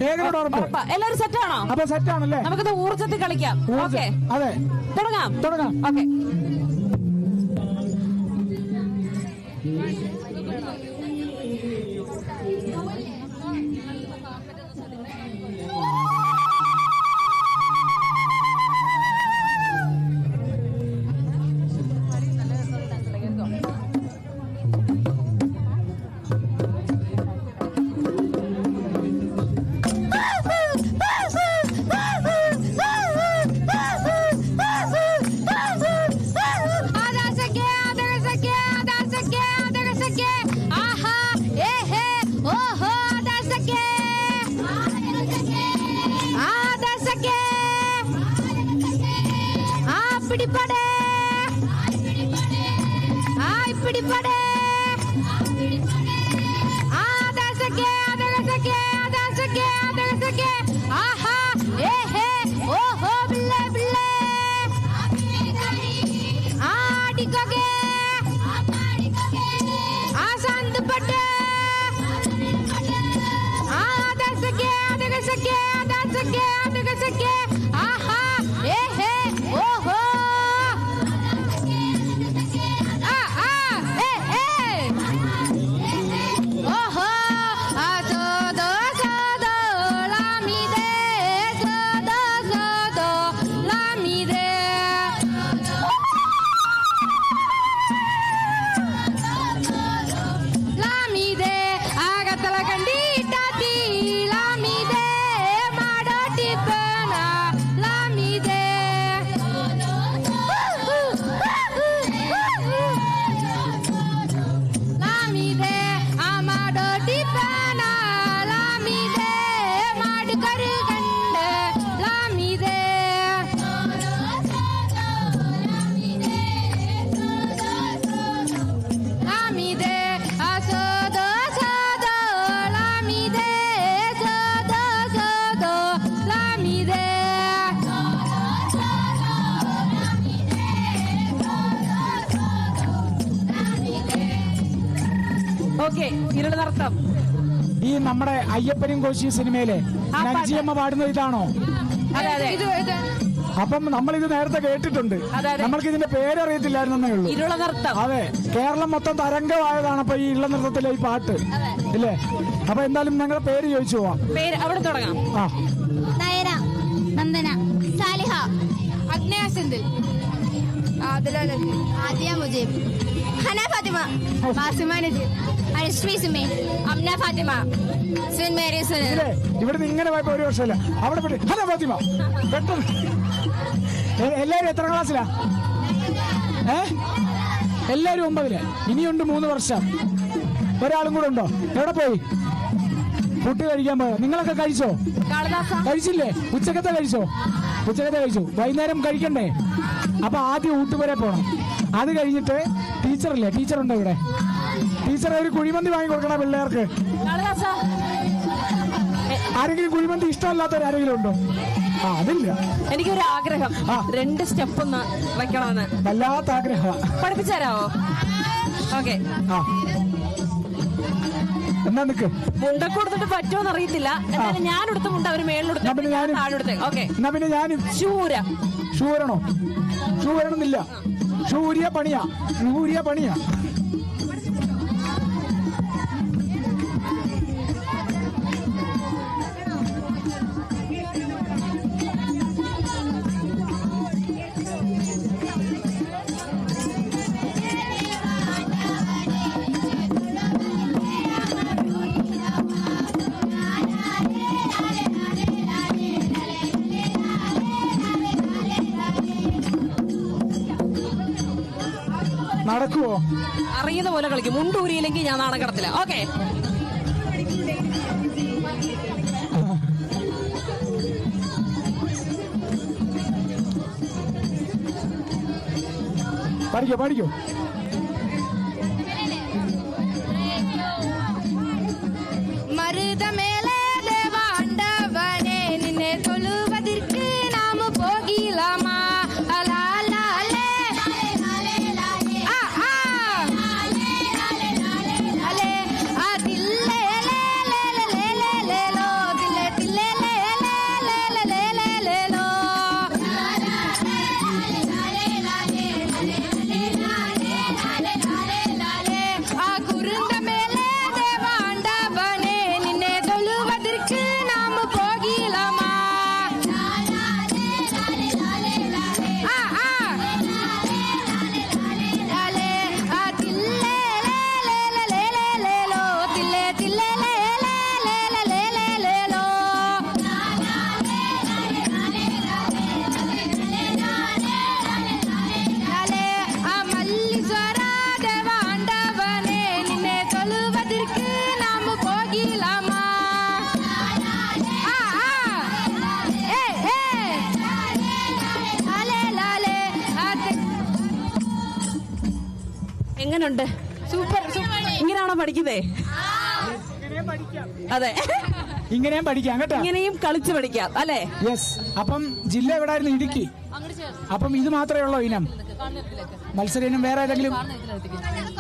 എ ഗ്രേഡ് ഉറപ്പ്. എല്ലാവരും സെറ്റാണോ? അപ്പൊ സെറ്റാണല്ലേ? നമുക്കിത് ഊർജ്ജത്തിൽ കളിക്കാം. ഓക്കെ, അതെ, തുടങ്ങാം. ഓക്കെ. ഇരുളനൃത്തം. ഈ നമ്മുടെ അയ്യപ്പനും കോശി സിനിമയിലെ നഞ്ചിയമ്മ പാടുന്നത് ഇതാണോ? അപ്പം നമ്മളിത് നേരത്തെ കേട്ടിട്ടുണ്ട്. നമ്മൾക്ക് ഇതിന്റെ പേരറിയത്തില്ലായിരുന്നേ ഉള്ളൂ. ഇരുളനൃത്തം. അതെ, കേരളം മൊത്തം തരംഗമായതാണ് അപ്പൊ ഈ ഇരുളനൃത്തത്തിലെ ഈ പാട്ട് ഇല്ലേ? അപ്പൊ എന്തായാലും നിങ്ങളുടെ പേര് ചോദിച്ചു പോവാം. പേര് അവിടെ തുടങ്ങാം. നയന, നന്ദന, സാലിഹ, അഗ്നയ സിന്ധിൽ, ആദിയ മുജീബ്, ഹന ഫാത്തിമ, ഫാസിമ നജീബ്, അനുശ്രീ സുമേൻ, അംന ഫാത്തിമ, സുൻ മേരി സുനിൽ. ഇവിടുന്ന് ഇങ്ങനെ പോയപ്പോ ഒരു വർഷമല്ല അവിടെ പോയി ഹലോ ഫാത്തിമ. പെട്ടെന്ന് എല്ലാരും എത്ര ക്ലാസ്സിലാ? എല്ലാരും 9. ഇനിയുണ്ട് 3 വർഷം. ഒരാളും കൂടെ ഉണ്ടോ? എവിടെ പോയി? ഫുഡ് കഴിക്കാൻ പോയോ? നിങ്ങളൊക്കെ കഴിച്ചോ? കഴിച്ചില്ലേ? ഉച്ചക്കത്തെ കഴിച്ചോ? വൈകുന്നേരം കഴിക്കണ്ടേ? അപ്പൊ ആദ്യം ഊട്ടുപുര പോണം. അത് കഴിഞ്ഞിട്ട് ടീച്ചറില്ലേ? ടീച്ചറുണ്ടോ ഇവിടെ? ടീച്ചർ ഒരു കുഴിമന്തി വാങ്ങി കൊടുക്കണം പിള്ളേർക്ക്. ആരെങ്കിലും കുഴിമന്തി ഇഷ്ടമല്ലാത്തവരാരെങ്കിലും ഉണ്ടോ? അതില്ല. എനിക്കൊരു ആഗ്രഹം, 2 സ്റ്റെപ്പ് ഒന്ന് വെക്കണമെന്ന്. വല്ലാത്ത ആഗ്രഹം. പഠിപ്പിച്ചു തരാവോ? ഓക്കെ. എന്നാ നിക്ക്. മുണ്ട കൊടുത്തിട്ട് പറ്റുമോന്ന് അറിയത്തില്ല. എന്നാലും ഞാൻ എടുത്ത മുണ്ട അവര് മേളിലെടുത്ത്. എന്നാ പിന്നെ ഞാനും. ഷൂരണോ? ഷൂ വരണമെന്നില്ല. ഷൂരിയ പണിയാ. നടക്കുവോ? അറിയുന്ന പോലെ കളിക്കും. മുണ്ടൂരിയില്ലെങ്കിൽ ഞാൻ നാണം കടത്തില്ല. ഓക്കെ, പഠിക്കോ. மருதமேலே தேவாண்டவனே நின்னை தொழுவதற்கு நாம போகிலாமா அலாலே ஆ ஆ அலே ஆ தில்லே லே லே லே லே லே லோ தில்லே தில்லே லே லே லே லே லே லே லோ ஆ குருந்தமேலே தேவாண்டவனே நின்னை தொழுவதற்கு நாம போகிலாமா ஆ ஆ லாலே ஆ தில்லே லே லே லே லே லே லோ தில்லே தில்லே லே லே லே லே லே லே லோ லாலே ஆ மல்லீஸ்வர தேவாண்டவனே நின்னை தொழுவதற்கு நாம போகிலாமா ஆ ஆ ஏ ஏ லாலே லாலே ஆ എങ്ങനുണ്ട്? സൂപ്പർ. ഇങ്ങനെയാണോ പഠിക്കുന്നേ? അതെ, ഇങ്ങനെയും പഠിക്കാം കേട്ടോ. ഇങ്ങനെയും കളിച്ച് പഠിക്കാം അല്ലേ? യെസ്. അപ്പം ജില്ല എവിടായിരുന്നു? ഇടുക്കി. അപ്പം ഇത് മാത്രമേ ഉള്ളോ ഇനം? മത്സര ഇനം വേറെ ഏതെങ്കിലും?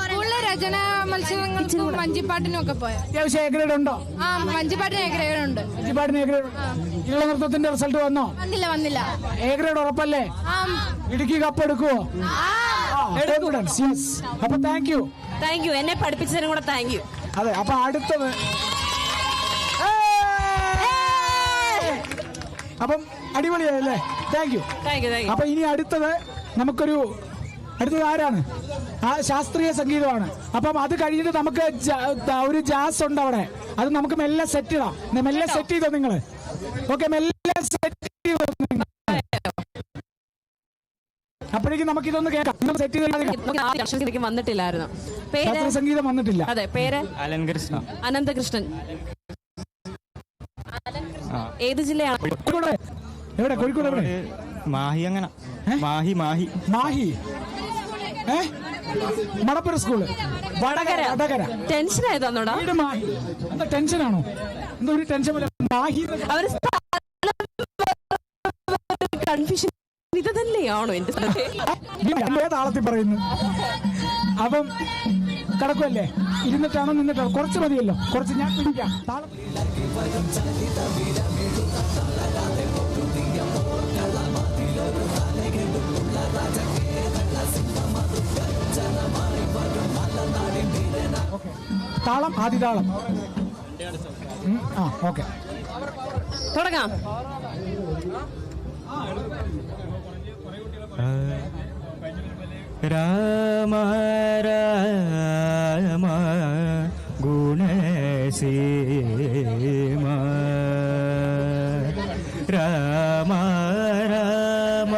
സ്കൂളിലെ രചന മത്സരങ്ങൾക്കും വഞ്ചിപ്പാട്ടിനും ഒക്കെ പോയ അത്യാവശ്യം എ ഗ്രേഡ് ഉണ്ടോ? ആ വഞ്ചിപ്പാട്ടിന് എ ഗ്രേഡ് ഉണ്ട്. വഞ്ചിപ്പാടിന് എ ഗ്രേഡ്. ഇള നൃത്തത്തിന്റെ റിസൾട്ട് വന്നോ? വന്നില്ല എ ഗ്രേഡ് ഉറപ്പല്ലേ? ആ ഇടുക്കി കപ്പ് എടുക്കുവോ? കോൺഫിഡൻസ്. യെസ്. അപ്പൊ താങ്ക് യു. എന്നെ പഠിപ്പിച്ചതിനും കൂടെ താങ്ക് യു. അതെ. അപ്പൊ അടുത്തത് അപ്പം അടിപൊളിയായല്ലേ? Thank you. അപ്പൊ ഇനി അടുത്തത് ആരാണ്? ആ ശാസ്ത്രീയ സംഗീതമാണ്. അപ്പം അത് കഴിഞ്ഞിട്ട് നമുക്ക് ഒരു ജാസ് ഉണ്ട് അവിടെ. അത് നമുക്ക് മെല്ലെ സെറ്റ് ചെയ്താം. മെല്ലെ സെറ്റ് ചെയ്തോ നിങ്ങൾ? ഓക്കെ, മെല്ലെ സെറ്റ് ചെയ്തോ നിങ്ങൾ? അപ്പോഴേക്കും നമുക്ക് ഇതൊന്ന് കേൾക്കാം. നിങ്ങൾ സെറ്റ് ചെയ്ത് വന്നിട്ടില്ലായിരുന്നു. ശാസ്ത്രീയ സംഗീതം വന്നിട്ടില്ല. അതെ, പേര് അനന്തകൃഷ്ണൻ. ഏത് ജില്ലയാണ്? എവിടെ? കോഴിക്കോട് എവിടെ? മാഹി. അങ്ങനെ മാഹി മടപ്പുര സ്കൂള് വടകര. ടെൻഷൻ ആയതാണോടാ? മാഹി. എന്താ ടെൻഷനാണോ? എന്താ ഒരു ടെൻഷൻ പോലെ? മാഹി അവര് കൺഫ്യൂഷൻ. ഇത് തന്നെയാണോ എന്റെ താളത്തിൽ പറയുന്നു? അപ്പം കിടക്കുമല്ലേ? ഇരുന്നിട്ടാണോ നിന്നിട്ടാണോ? കുറച്ച് മതിയല്ലോ, കുറച്ച് ഞാൻ പിടിക്കാം. താളം ആദിതാളം. ആ ഓക്കെ, തുടങ്ങാം. രാമ രാമ ഗുണസേമ രാമ രാമ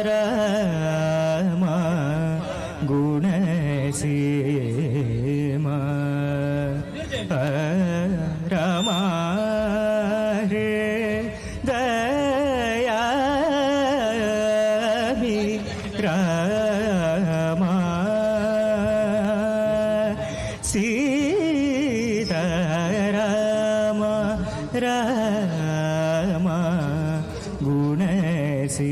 രാമ ഗുണസേമ രാമ ഹേ ദയാമി രാമ സീതാരാമ രാമ ഗുണസീമ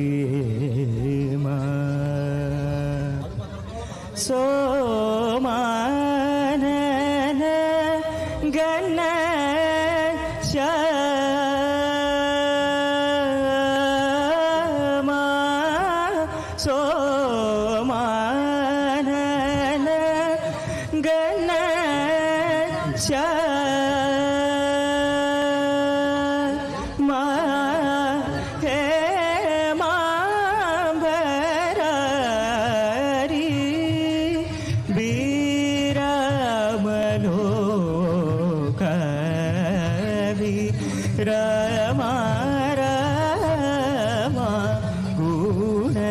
സോമാനന ഗണ ശ്യാമ സോമാ മാംബരാരി വീരമലോകവി രമ രമ ഗുണസീമ.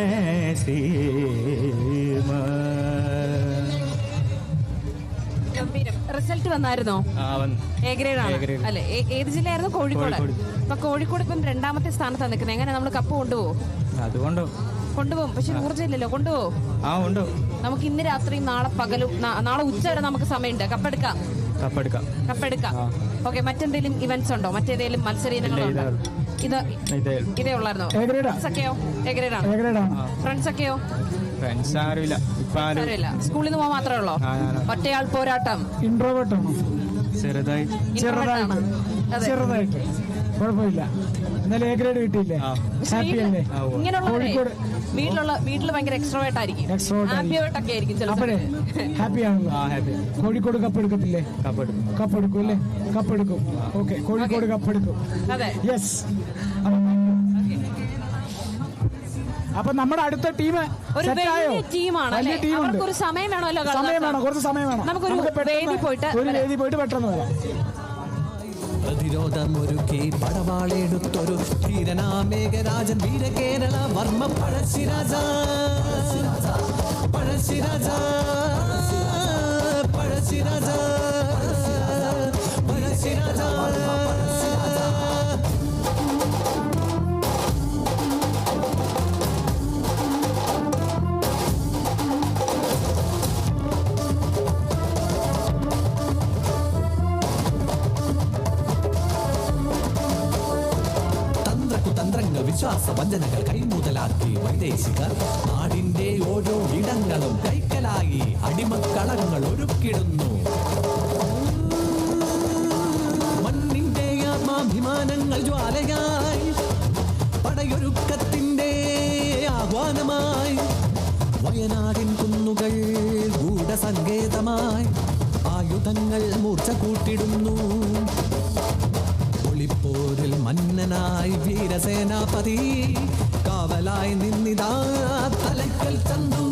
ഗംഭീരം. റിസൾട്ട് വന്നായിരുന്നോ? എ ഗ്രേഡ് ആണ് അല്ലെ? ഏത് ജില്ലയായിരുന്നു? കോഴിക്കോട്. അപ്പൊ കോഴിക്കോട് ഇപ്പം 2ാമത്തെ സ്ഥാനത്താണ് നിൽക്കുന്നത്. എങ്ങനെ നമ്മൾ കപ്പ് കൊണ്ടുപോകും? കൊണ്ടുപോകും. പക്ഷെ ഊർജ്ജമില്ലല്ലോ. കൊണ്ടുപോകും. നമുക്ക് ഇന്ന് രാത്രിയും നാളെ പകലും നാളെ ഉച്ച വരെ നമുക്ക് സമയമുണ്ട്. കപ്പെടുക്കാം. ഓക്കെ. മറ്റെന്തെങ്കിലും ഇവന്റ്സ് ഉണ്ടോ? മറ്റേതെങ്കിലും മത്സര ഇനങ്ങളുണ്ടോ? ഇതേ ഉള്ളായിരുന്നോ? എ ഗ്രേഡ് ആണ്. ഫ്രണ്ട്സ് ഒക്കെയോ? അറിയില്ല. സ്കൂളിൽ നിന്ന് പോകാൻ മാത്രമേ ഉള്ളോ? ഒറ്റയാൾ പോരാട്ടം. ചെറുതായിട്ട് കുഴപ്പമില്ല. ഇന്നലെ എ ഗ്രേഡ് കിട്ടിയില്ലേ? ഹാപ്പി അല്ലേ? ഇങ്ങനെയുള്ള വീട്ടിൽ ഭയങ്കര എക്സ്ട്രോവേർട്ട് ആയിരിക്കും. ഹാപ്പിയോട്ടൊക്കെ ആയിരിക്കും ചിലപ്പോൾ. ഹാപ്പി ആണല്ലോ. കോഴിക്കോട് കപ്പെടുക്കത്തില്ലേ? കപ്പെടുക്കും അല്ലേ? കപ്പെടുക്കും. ഓക്കെ. കോഴിക്കോട് കപ്പെടുക്കും. യെസ്. അപ്പൊ നമ്മുടെ അടുത്ത ടീം ടീമാണ്. അവർക്കൊരു സമയം വേണമല്ലോ. കുറച്ച് സമയം വേണം. നമുക്കൊരു വേദി പോയിട്ട് പെട്ടെന്ന് വരാം. പ്രതിരോധമൊരുക്കി പടവാളെടുത്തൊരു ധീരനാ മേഘരാജൻ വീരകേരള വർമ്മ പഴശ്ശിരാജ പഴശ്ശിരാജ പഴശ്ശിരാജ പഴശ്ശിരാജ. വിശ്വാസ വഞ്ചനകൾ കൈമുതലാക്കി വൈദേശികർ നാടിന്റെ ഓരോ ഇടങ്ങളും കൈക്കലായി അടിമക്കളങ്ങൾ ഒരുക്കിടുന്നു. മണ്ണിന്റെ ആത്മാഭിമാനങ്ങൾ ജ്വാലയായി പടയൊരുക്കത്തിന്റെ ആഹ്വാനമായി വയനാടിൻ കുന്നുകൾ ഗൂഢസങ്കേതമായി ആയുധങ്ങൾ മൂർച്ച കൂട്ടിടുന്നു. ഒളിപ്പോരിൽ മന്നനായി വീരസേനാപതി കാവലായി നിന്നിതാ തലക്കൽ ചന്തു.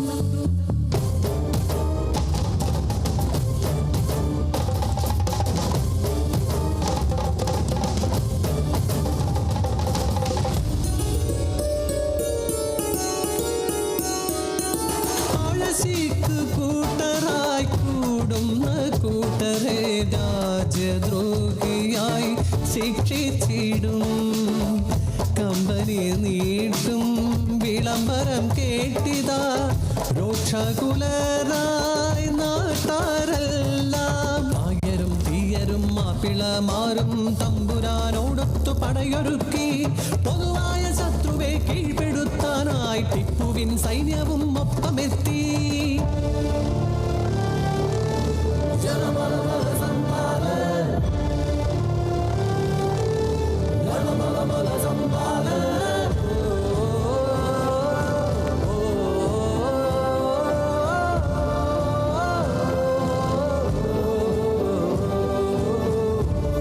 ആഴശിക്ക് കൂട്ടറായി കൂടുന്ന കൂട്ടരെ രാജ്യദ്രോഹിയായി ശിക്ഷിച്ചിടും. കമ്പനി നീട്ടും വിളംബരം കേട്ടിതാ രോക്ഷകുലരായി നാട്ടാരെല്ലാം. ആയരും തീയരും മാപ്പിളമാരും തമ്പുരാനോടൊത്തു പടയൊരുക്കി പൊതുവായ ശത്രുവെ കീഴ്പ്പെടുത്താനായി ടിപ്പുവിൻ സൈന്യവും ഒപ്പമെത്തി.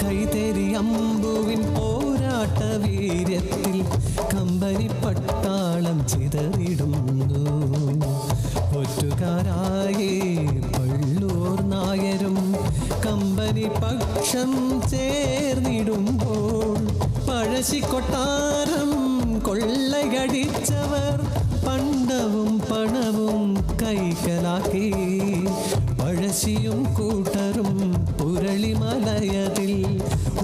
കൈതെരിയമ്പുവിൻ പോരാട്ട വീര്യത്തിൽ കമ്പനി പട്ടാളം ചിതറിടുന്നു. ഒറ്റുകാരായി പള്ളൂർ നായരും കമ്പനി പക്ഷം ചേർന്നിടുമ്പോൾ പഴശ്ശിക്കൊട്ടാരം കൊള്ളയടിച്ചവർ പണ്ടവും പണവും കൈക്കലാക്കി. പഴശ്ശിയും കൂട്ടരും പുരളിമലയതിൽ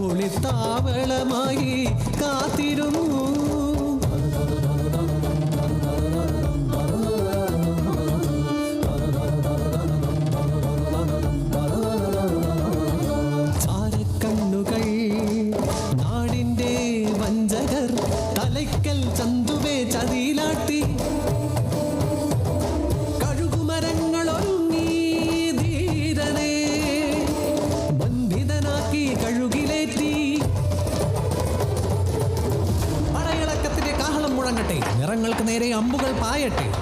ഒളിത്താവളമായി കാത്തിരുന്നു. ചാരക്കണ്ണുകൾ നാടിന്റെ വഞ്ചകർ തലയ്ക്കൽ ചന്തുവെ ചതിയിലാട്ടി. കഴുകുമരങ്ങൾ ഒരുങ്ങി ധീരനെ ബന്ധിതനാക്കി കഴുകിലേറ്റി. പടയള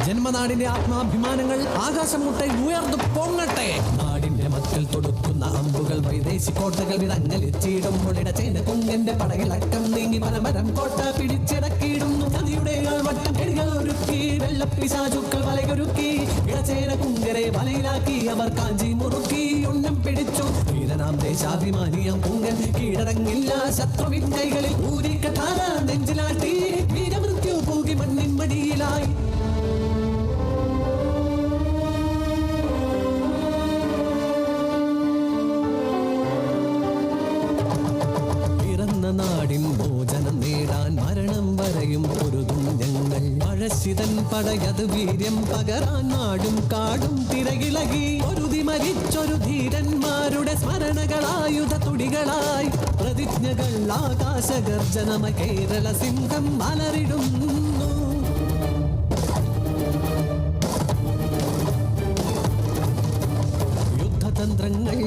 ജന്മനാടിന്റെ ആത്മാഭിമാനങ്ങൾ ആകാശം മുട്ടை ഉയർന്നു പൊങ്ങട്ടെ. നാടിന്റെ മക്കൾ തൊടുക്കുന്ന അമ്പുകൾ വൈദേശി കോട്ടകൾ വിടങ്ങലിച്ചിടുമ്പോൾ ഇടച്ചേന കുങ്ങന്റെ പടകിലക്കം നീങ്ങി പരമരം കോട്ട പിടിച്ചടക്കിയിടുന്നു. നദിയുടെ വട്ടം കെടികൾ ഒരുക്കി വെള്ളപ്പിശാചുക്കൾ വലയൊരുക്കി ഇടച്ചേന കുങ്കരെ വലയിലാക്കി അവർ കാഞ്ചി മുറുക്കി ഉന്നം പിടിച്ചു. ധീരനാം ദേശാഭിമാനിയം കുങ്കൻ കീഴടങ്ങില്ല ശത്രുവിൻ കൈകളിൽ ഊരിക്കട്ടാന നെഞ്ചിലാട്ടി വീരമൃത്യു പൂകി മണ്ണിൻ മടിയിലായി. നാടിൻ ഭോജനം നേടാൻ മരണം വരെയും പൊരുതും ഞങ്ങൾ. പഴശ്ശിതൻ പടയത് വീര്യം പകരാൻ നാടും കാടും തിരകിളകി ഒരുതി മരിച്ചൊരു ധീരന്മാരുടെ സ്മരണകളായുധ തുടികളായി പ്രതിജ്ഞകൾ ആകാശഗർജനമ കേരള സിംഹം മലരിടുന്നു. തന്ത്രങ്ങൾ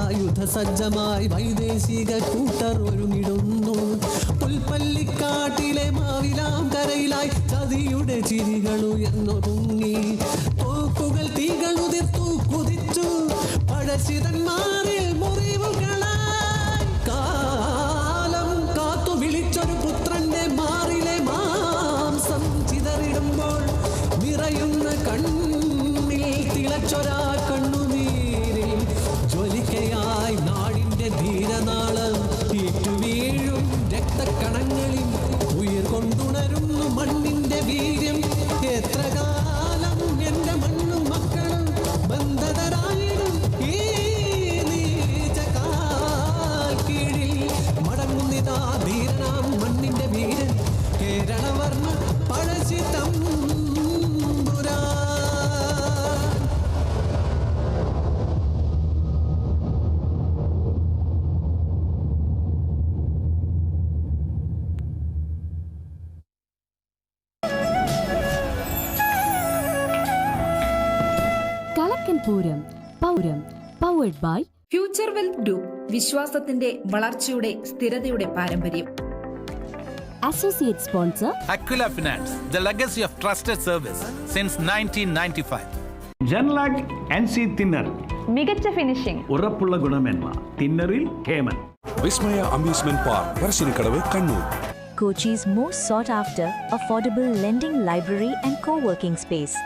ആയുധ സജ്ജമായി വൈദേശിക കൂട്ടർ ഒരുങ്ങിടുന്നു. പുൽപ്പള്ളിക്കാട്ടിലെ മാവിലാം കരയിലായി ചതിയുടെ ചിരികൾ ഉയർന്നു പൊങ്ങി. തോക്കുകൾ തീകൾ ഉതിർത്തു കുതിച്ചു പഴശ്ശിതന്മാരിൽ മുറിവുകളായി. കാലം കാത്തു വിളിച്ചൊരു പുത്രന്റെ മാറിലെ മാംസം ചിതറിടുമ്പോൾ നിറയുന്ന കണ്ണിൽ തിളച്ചൊരാ കണ്ണുനീരിൽ ജ്വലിക്കയായി നാടിന്റെ ധീരനാളം വീഴും രക്തക്കണങ്ങളിൽ ഉയർ കൊണ്ടുണരുന്നു മണ്ണിന്റെ വീര്യം. എത്ര കാലം എന്റെ മണ്ണും മക്കളും ബന്ധതരായിടും ഈ നീചകാൽ കീഴിൽ മടങ്ങുന്നിതാ ധീരനാം മണ്ണിന്റെ വീരൻ കേരളവർമ്മ പഴശ്ശി തമ്പുരാൻ. പൂരം പൗരം powered by future wealth group. വിശ്വാസത്തിന്റെ വളർച്ചയുടെ സ്ഥിരതയുടെ പാരമ്പര്യം. Associate sponsor Aquila Finance, the legacy of trusted service since 1995. ജൻലാഗ് NC തിന്നർ, മികച്ച ഫിനിഷിംഗ്, ഉറപ്പുള്ള ഗുണമേന്മ. തിന്നറിൽ ഹേമൻ. Vismaya amusement park, Parassinikadavu, Kannur. Kochi's most sought after affordable lending library and co-working space.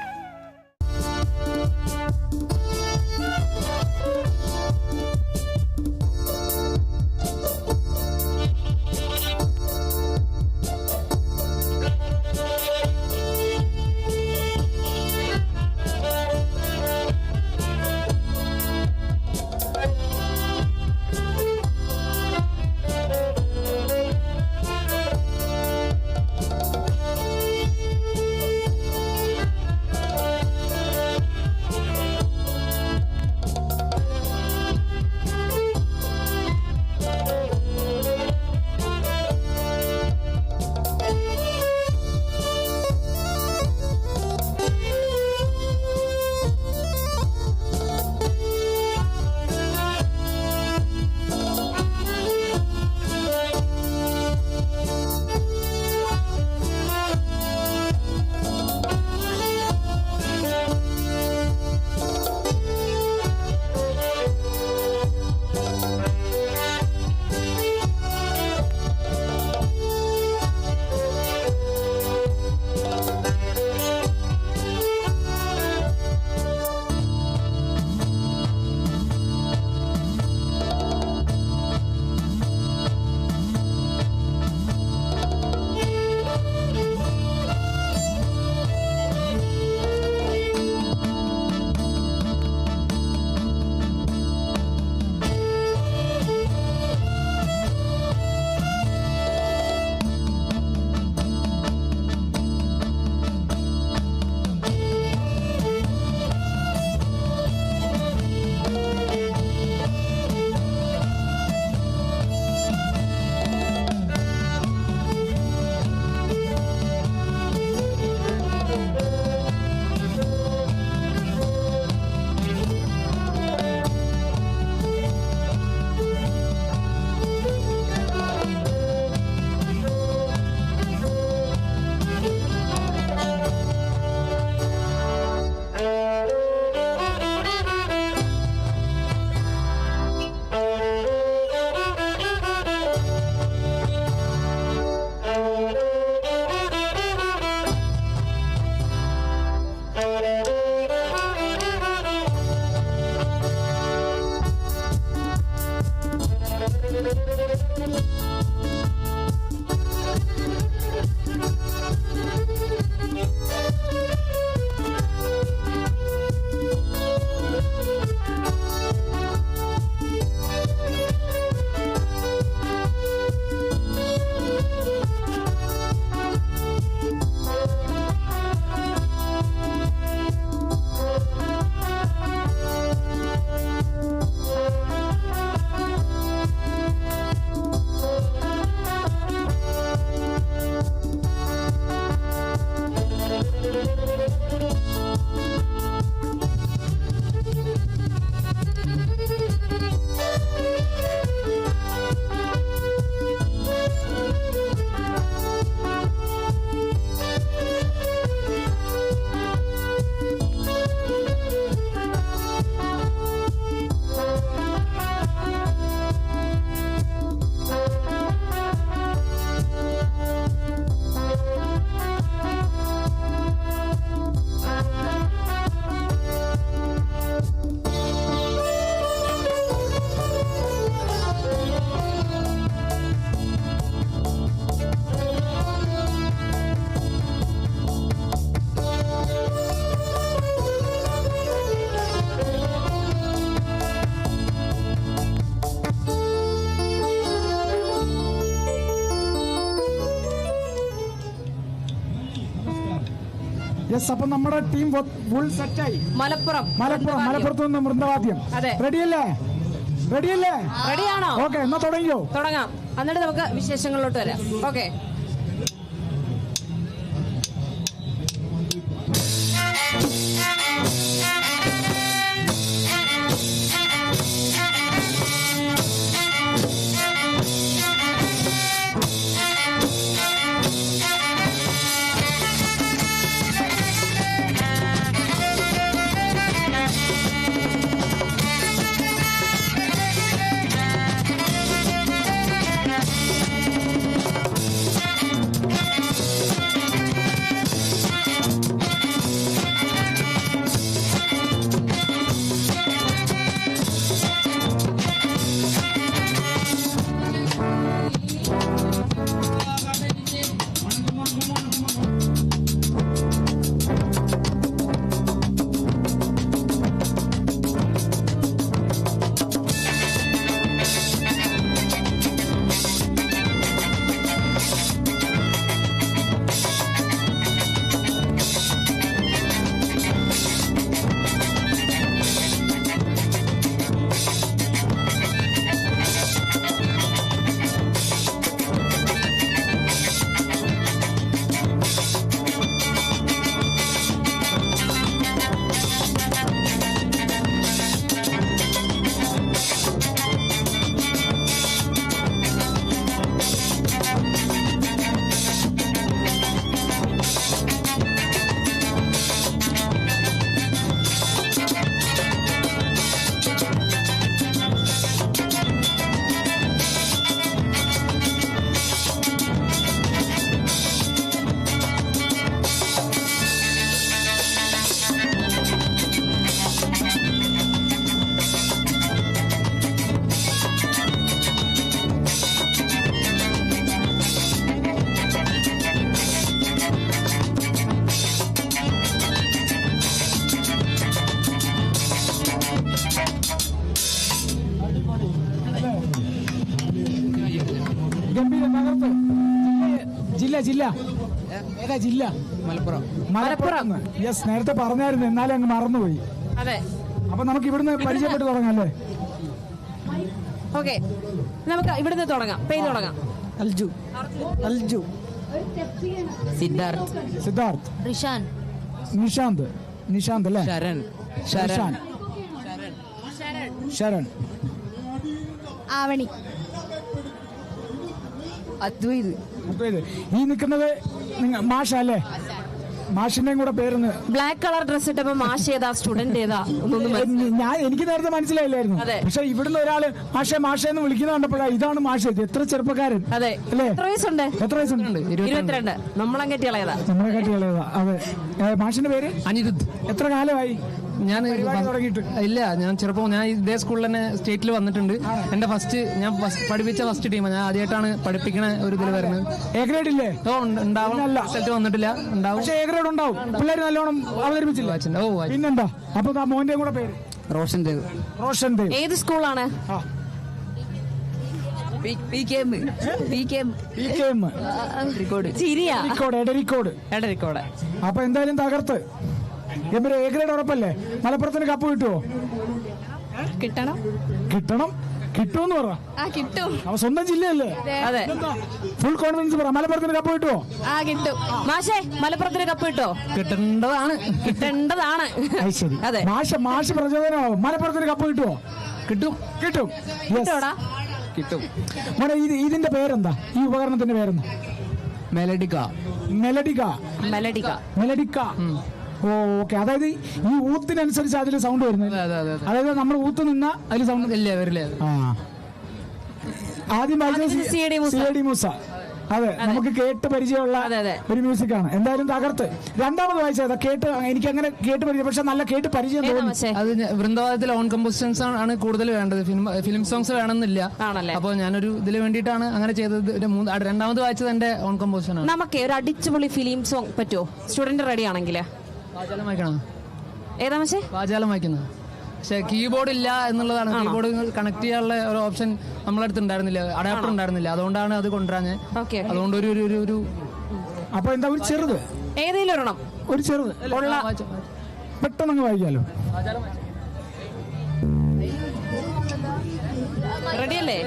Yes, അപ്പൊ നമ്മുടെ ടീം ഫുൾ സെറ്റായി. മലപ്പുറത്ത് നിന്ന് വൃന്ദവാദ്യം. റെഡിയല്ലേ? റെഡിയാണോ? ഓക്കെ, എന്നാ തുടങ്ങിയോ? തുടങ്ങാം. എന്നിട്ട് നമുക്ക് വിശേഷങ്ങളിലോട്ട് വരാം. ഓക്കെ. ജില്ല ഏതാ ജില്ല? മലപ്പുറം. യെസ്, നേരത്തെ പറഞ്ഞായിരുന്നു, എന്നാലും അങ്ങ് മറന്നുപോയി. അതെ. അപ്പൊ നമുക്ക് ഇവിടുന്ന് പരിചയപ്പെട്ട് തുടങ്ങാം അല്ലേ? ഓക്കെ, നമുക്ക് ഇവിടുന്ന് തുടങ്ങാം. പേര് തുടങ്ങാം. അൽജു, സിദ്ധാർത്ഥ്, നിഷാന്ത് അല്ലേ? ശരൺ, ആവണി, അദ്വൈത്. ഈ നിൽക്കുന്നത് മാഷ അല്ലേ? മാഷിന്റെയും കൂടെ പേരൊന്ന്. ബ്ലാക്ക് കളർ ഡ്രസ് ഇട്ടപ്പോ മാഷ് ഏതാ സ്റ്റുഡന്റ് ഏതാ എനിക്ക് നേരത്തെ മനസ്സിലായില്ലായിരുന്നു. പക്ഷെ ഇവിടുന്ന് ഒരാള് മാഷെന്ന് വിളിക്കുന്ന കണ്ടപ്പോഴാണ് ഇതാണ് മാഷ്. എത്ര ചെറുപ്പക്കാരൻ അല്ലേ? എത്ര വയസ്സുണ്ട്? 22. നമ്മളെ കെട്ടികളേതാ? അതെ. മാഷിന്റെ പേര് അനിരുദ്ധ്. എത്ര കാലമായി ഞാൻ ചെറുപ്പം ഞാൻ ഇതേ സ്കൂളിൽ തന്നെ സ്റ്റേറ്റിൽ വന്നിട്ടുണ്ട്. എന്റെ ഞാൻ പഠിപ്പിച്ച ഫസ്റ്റ് ടീമാണ്. ഞാൻ ആദ്യമായിട്ടാണ് പഠിപ്പിക്കണ ഒരു ഇതിൽ വരുന്നത്. എ ഗ്രേഡ് ഇല്ലേ? ഉണ്ടാവും. റിസൾട്ട് വന്നിട്ടില്ല. ഉണ്ടാവും. എ ഗ്രേഡ് ഉണ്ടാവും. പിള്ളേർ നല്ലോണം അവതരിപ്പിച്ചില്ല. പിന്നെന്താ? അപ്പൊ മോന്റെ കൂടെ പേര്? റോഷൻ ദേവ്. ഏത് സ്കൂളാണ്? എടരിക്കോട്. അപ്പൊ എന്തായാലും തകർത്ത് ഗംഭീര. എ ഗ്രേഡ് ഉറപ്പല്ലേ? മലപ്പുറത്തിന് കപ്പ് കിട്ടുമോ? കിട്ടുമെന്ന് പറ. അവ സ്വന്തം ജില്ലയല്ലേ? അതെ. ഫുൾ കോൺഫിഡൻസ് പറ. മലപ്പുറത്തിന് കപ്പ് കിട്ടുമോ? കിട്ടും. മാഷേ, മലപ്പുറത്തിന് കപ്പ് കിട്ടോ? കിട്ടേണ്ടതാണ്. ശരി. അതെ. മാഷ് പ്രചോദനമാവും. മലപ്പുറത്തിന് കപ്പ് കിട്ടുമോ? കിട്ടും. മോനെ, ഇതിന്റെ പേരെന്താ? ഈ ഉപകരണത്തിന്റെ പേരെന്താ? മെലഡിക്ക. ഓക്കെ. അതായത് ഈ ഊത്തിനനുസരിച്ച് അതിൽ സൗണ്ട് വരുന്നത്. അതായത് നമ്മൾ ഊത്ത് നിന്ന അതിൽ സൗണ്ട് വരില്ല. ആദ്യം CAD മൂസ. അതെ, നമുക്ക് കേട്ട് പരിചയമുള്ള ഒരു മ്യൂസിക് ആണ്. എന്തായാലും തകർത്ത്. രണ്ടാമത് വായിച്ചത് എനിക്ക് അങ്ങനെ കേട്ട് പരിചയം, പക്ഷെ നല്ല കേട്ട് പരിചയം തോന്നി. അത് വൃന്ദാവനത്തിൽ ഓൺ കമ്പോസിഷൻസ് ആണ് കൂടുതൽ വേണ്ടത്. ഫിലിം സോങ്സ് വേണമെന്നില്ല. അപ്പോൾ ഞാനൊരു ഇതിന് വേണ്ടിയിട്ടാണ് അങ്ങനെ ചെയ്തത്. രണ്ടാമത് വായിച്ചത് എന്റെ ഓൺ കമ്പോസിഷൻ ആണ്. നമുക്ക് ഒരു അടിച്ചുപൊളി ഫിലിം സോങ് പറ്റുമോ? സ്റ്റുഡന്റ് റെഡി ആണെങ്കിൽ വാചാലം വായിക്കണം. ഏതാ പക്ഷേ? വാചാലം വായിക്കുന്നത്. പക്ഷെ കീബോർഡ് ഇല്ല എന്നുള്ളതാണ്. കീബോർഡ് കണക്ട് ചെയ്യാനുള്ള ഒരു ഓപ്ഷൻ നമ്മളടുത്ത് ഉണ്ടായിരുന്നില്ല. അഡാപ്റ്റർ ഉണ്ടായിരുന്നില്ല. അതുകൊണ്ടാണ് അത് കൊണ്ടുവരാഞ്ഞ്. അതുകൊണ്ട് ഒരു അപ്പൊ എന്താ ഒരു ചെറുത് ഏതെങ്കിലും ഒരെണ്ണം ഒരു ചെറുത് പെട്ടെന്ന് വായിക്കാലോ. റെഡിയല്ലേ?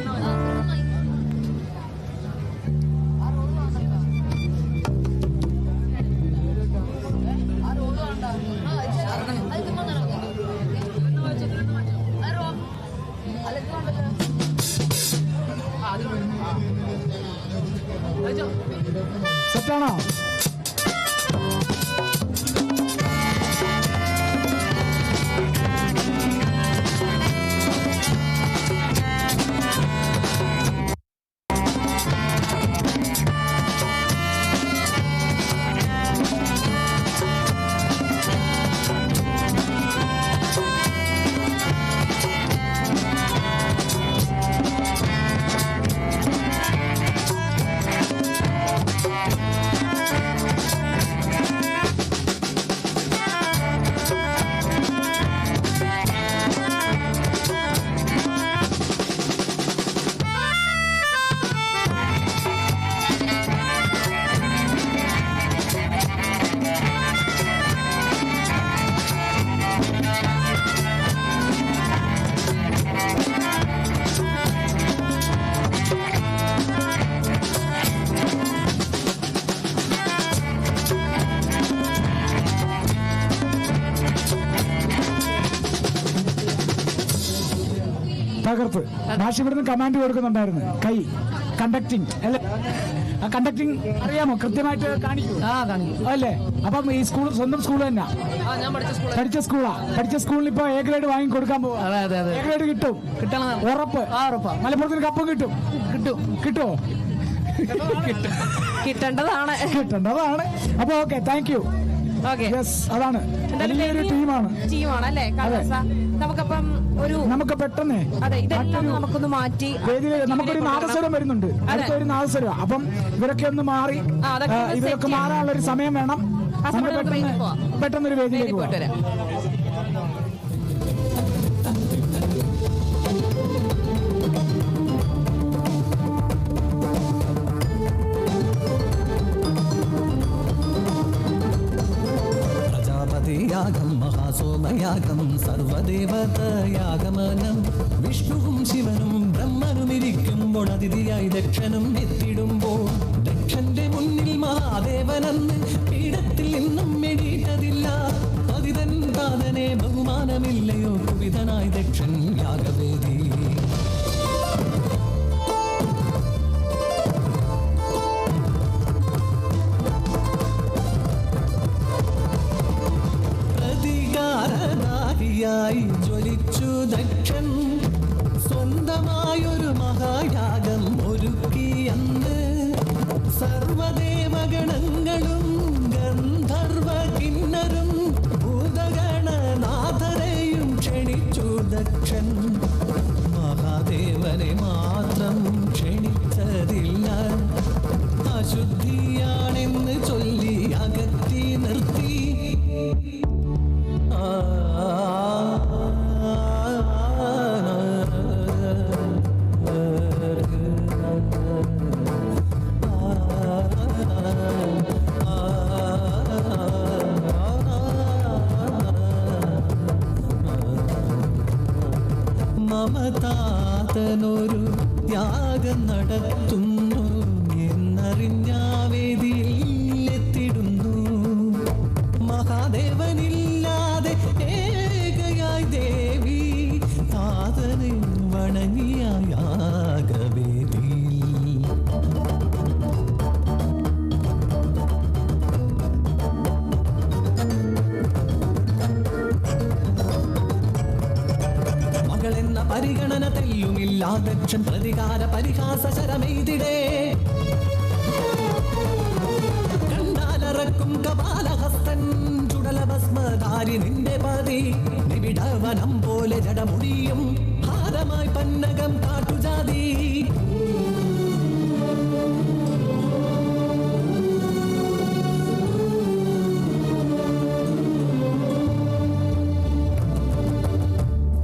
സെറ്റാണോ? തകർത്ത്. മാഷ് ഇവിടുന്ന് കമാൻഡ് കൊടുക്കുന്നുണ്ടായിരുന്നു, കൈ കണ്ടക്ടിങ് അല്ലേ? ആ കണ്ടക്ടിങ് അറിയാമോ? കൃത്യമായിട്ട് കാണിക്കൂ അല്ലേ? അപ്പം ഈ സ്കൂൾ സ്വന്തം സ്കൂൾ തന്നെ പഠിച്ച സ്കൂളാ. പഠിച്ച സ്കൂളിൽ ഇപ്പൊ എ ഗ്രേഡ് വാങ്ങി കൊടുക്കാൻ പോവാ. എ ഗ്രേഡ് കിട്ടും, ഉറപ്പ്. മലപ്പുറത്തിന് കപ്പും കിട്ടുമോ? കിട്ടേണ്ടതാണ്. അപ്പൊ ഓക്കെ, താങ്ക് യു. അതാണ് ടീമാണ് അല്ലേ? നമുക്ക് പെട്ടെന്ന് നമുക്കൊന്ന് മാറ്റി നമുക്കൊരു നാദസ്വരം വരുന്നുണ്ട്, അടുത്തൊരു നാദസ്വരം. അപ്പം ഇവരൊക്കെ ഒന്ന് മാറി, ഇവരൊക്കെ മാറാനുള്ള ഒരു സമയം വേണം. പെട്ടെന്നൊരു വേദിയിലേക്ക് പോകാം. യാഗം മഹാസോമയാഗം സർവദേവതയാഗമനം വിഷ്ണുവും ശിവനും ബ്രഹ്മനും ഇരിക്കുമ്പോൾ അതിഥിയായി ദക്ഷനും എത്തിടുമ്പോൾ ദക്ഷന്റെ മുന്നിൽ മഹാദേവനെന്ന് പീഠത്തിൽ നിന്നും എണീറ്റതില്ല. പതിതൻ താതനെ ബഹുമാനമില്ലയോ കുപിതനായി ദക്ഷൻ യാഗവേദി. ജ്വലിച്ചു ദക്ഷൻ സ്വന്തമായൊരു മഹായാഗം ഒരുക്കി അന്ന്. സർവദേവഗണങ്ങളും ഗന്ധർവ കിന്നരും ഭൂതഗണനാഥരെയും ക്ഷണിച്ചു ദക്ഷൻ. മഹാദേവനെ മാത്രം ക്ഷണിച്ചതില്ല. അശുദ്ധിയാണെന്ന് ചൊല്ലി അകറ്റി നിർത്തി. മമതാതനൊരു ത്യാഗം നടത്തുന്നു എന്നറിഞ്ഞ വേദിയിൽ എത്തിടുന്നു. മഹാദേവനില്ലാതെ ഏകയായി ദേവി താതനെ വണങ്ങിയ യാഗവേദിയിൽ. മകളെന്ന പരിഗണന തെല്ലുമില്ല ദക്ഷൻ പ്രതികാര പരിഹാസ ശരമെയ്തിടേ. കണ്ടാലറക്കും കപാലഹസ്തൻ ചുടലഭസ്മധാരി നിന്റെ പതി. നിബിഡവനം പോലെ ജടമുടിയും ഹാരമായി പന്നകം കാട്ടുജാതി.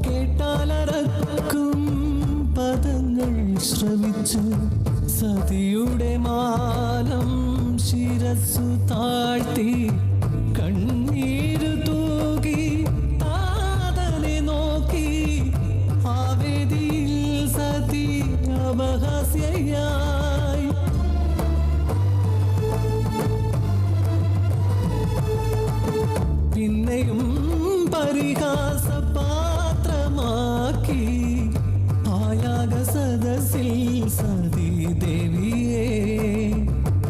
കേട്ടാലറക്കും പദങ്ങൾ ശ്രമിച്ചു സതിയുടെ മാനം ശിരസ്സു താഴ്ത്തി. സമസ്യയായി. പിന്നെയും പരിഹാസപാത്രമാക്കി ആയാഗ സദസ്സിൽ സതീദേവിയെ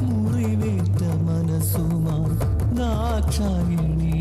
മുറിവേറ്റ മനസ്സുമായി ദാക്ഷായണി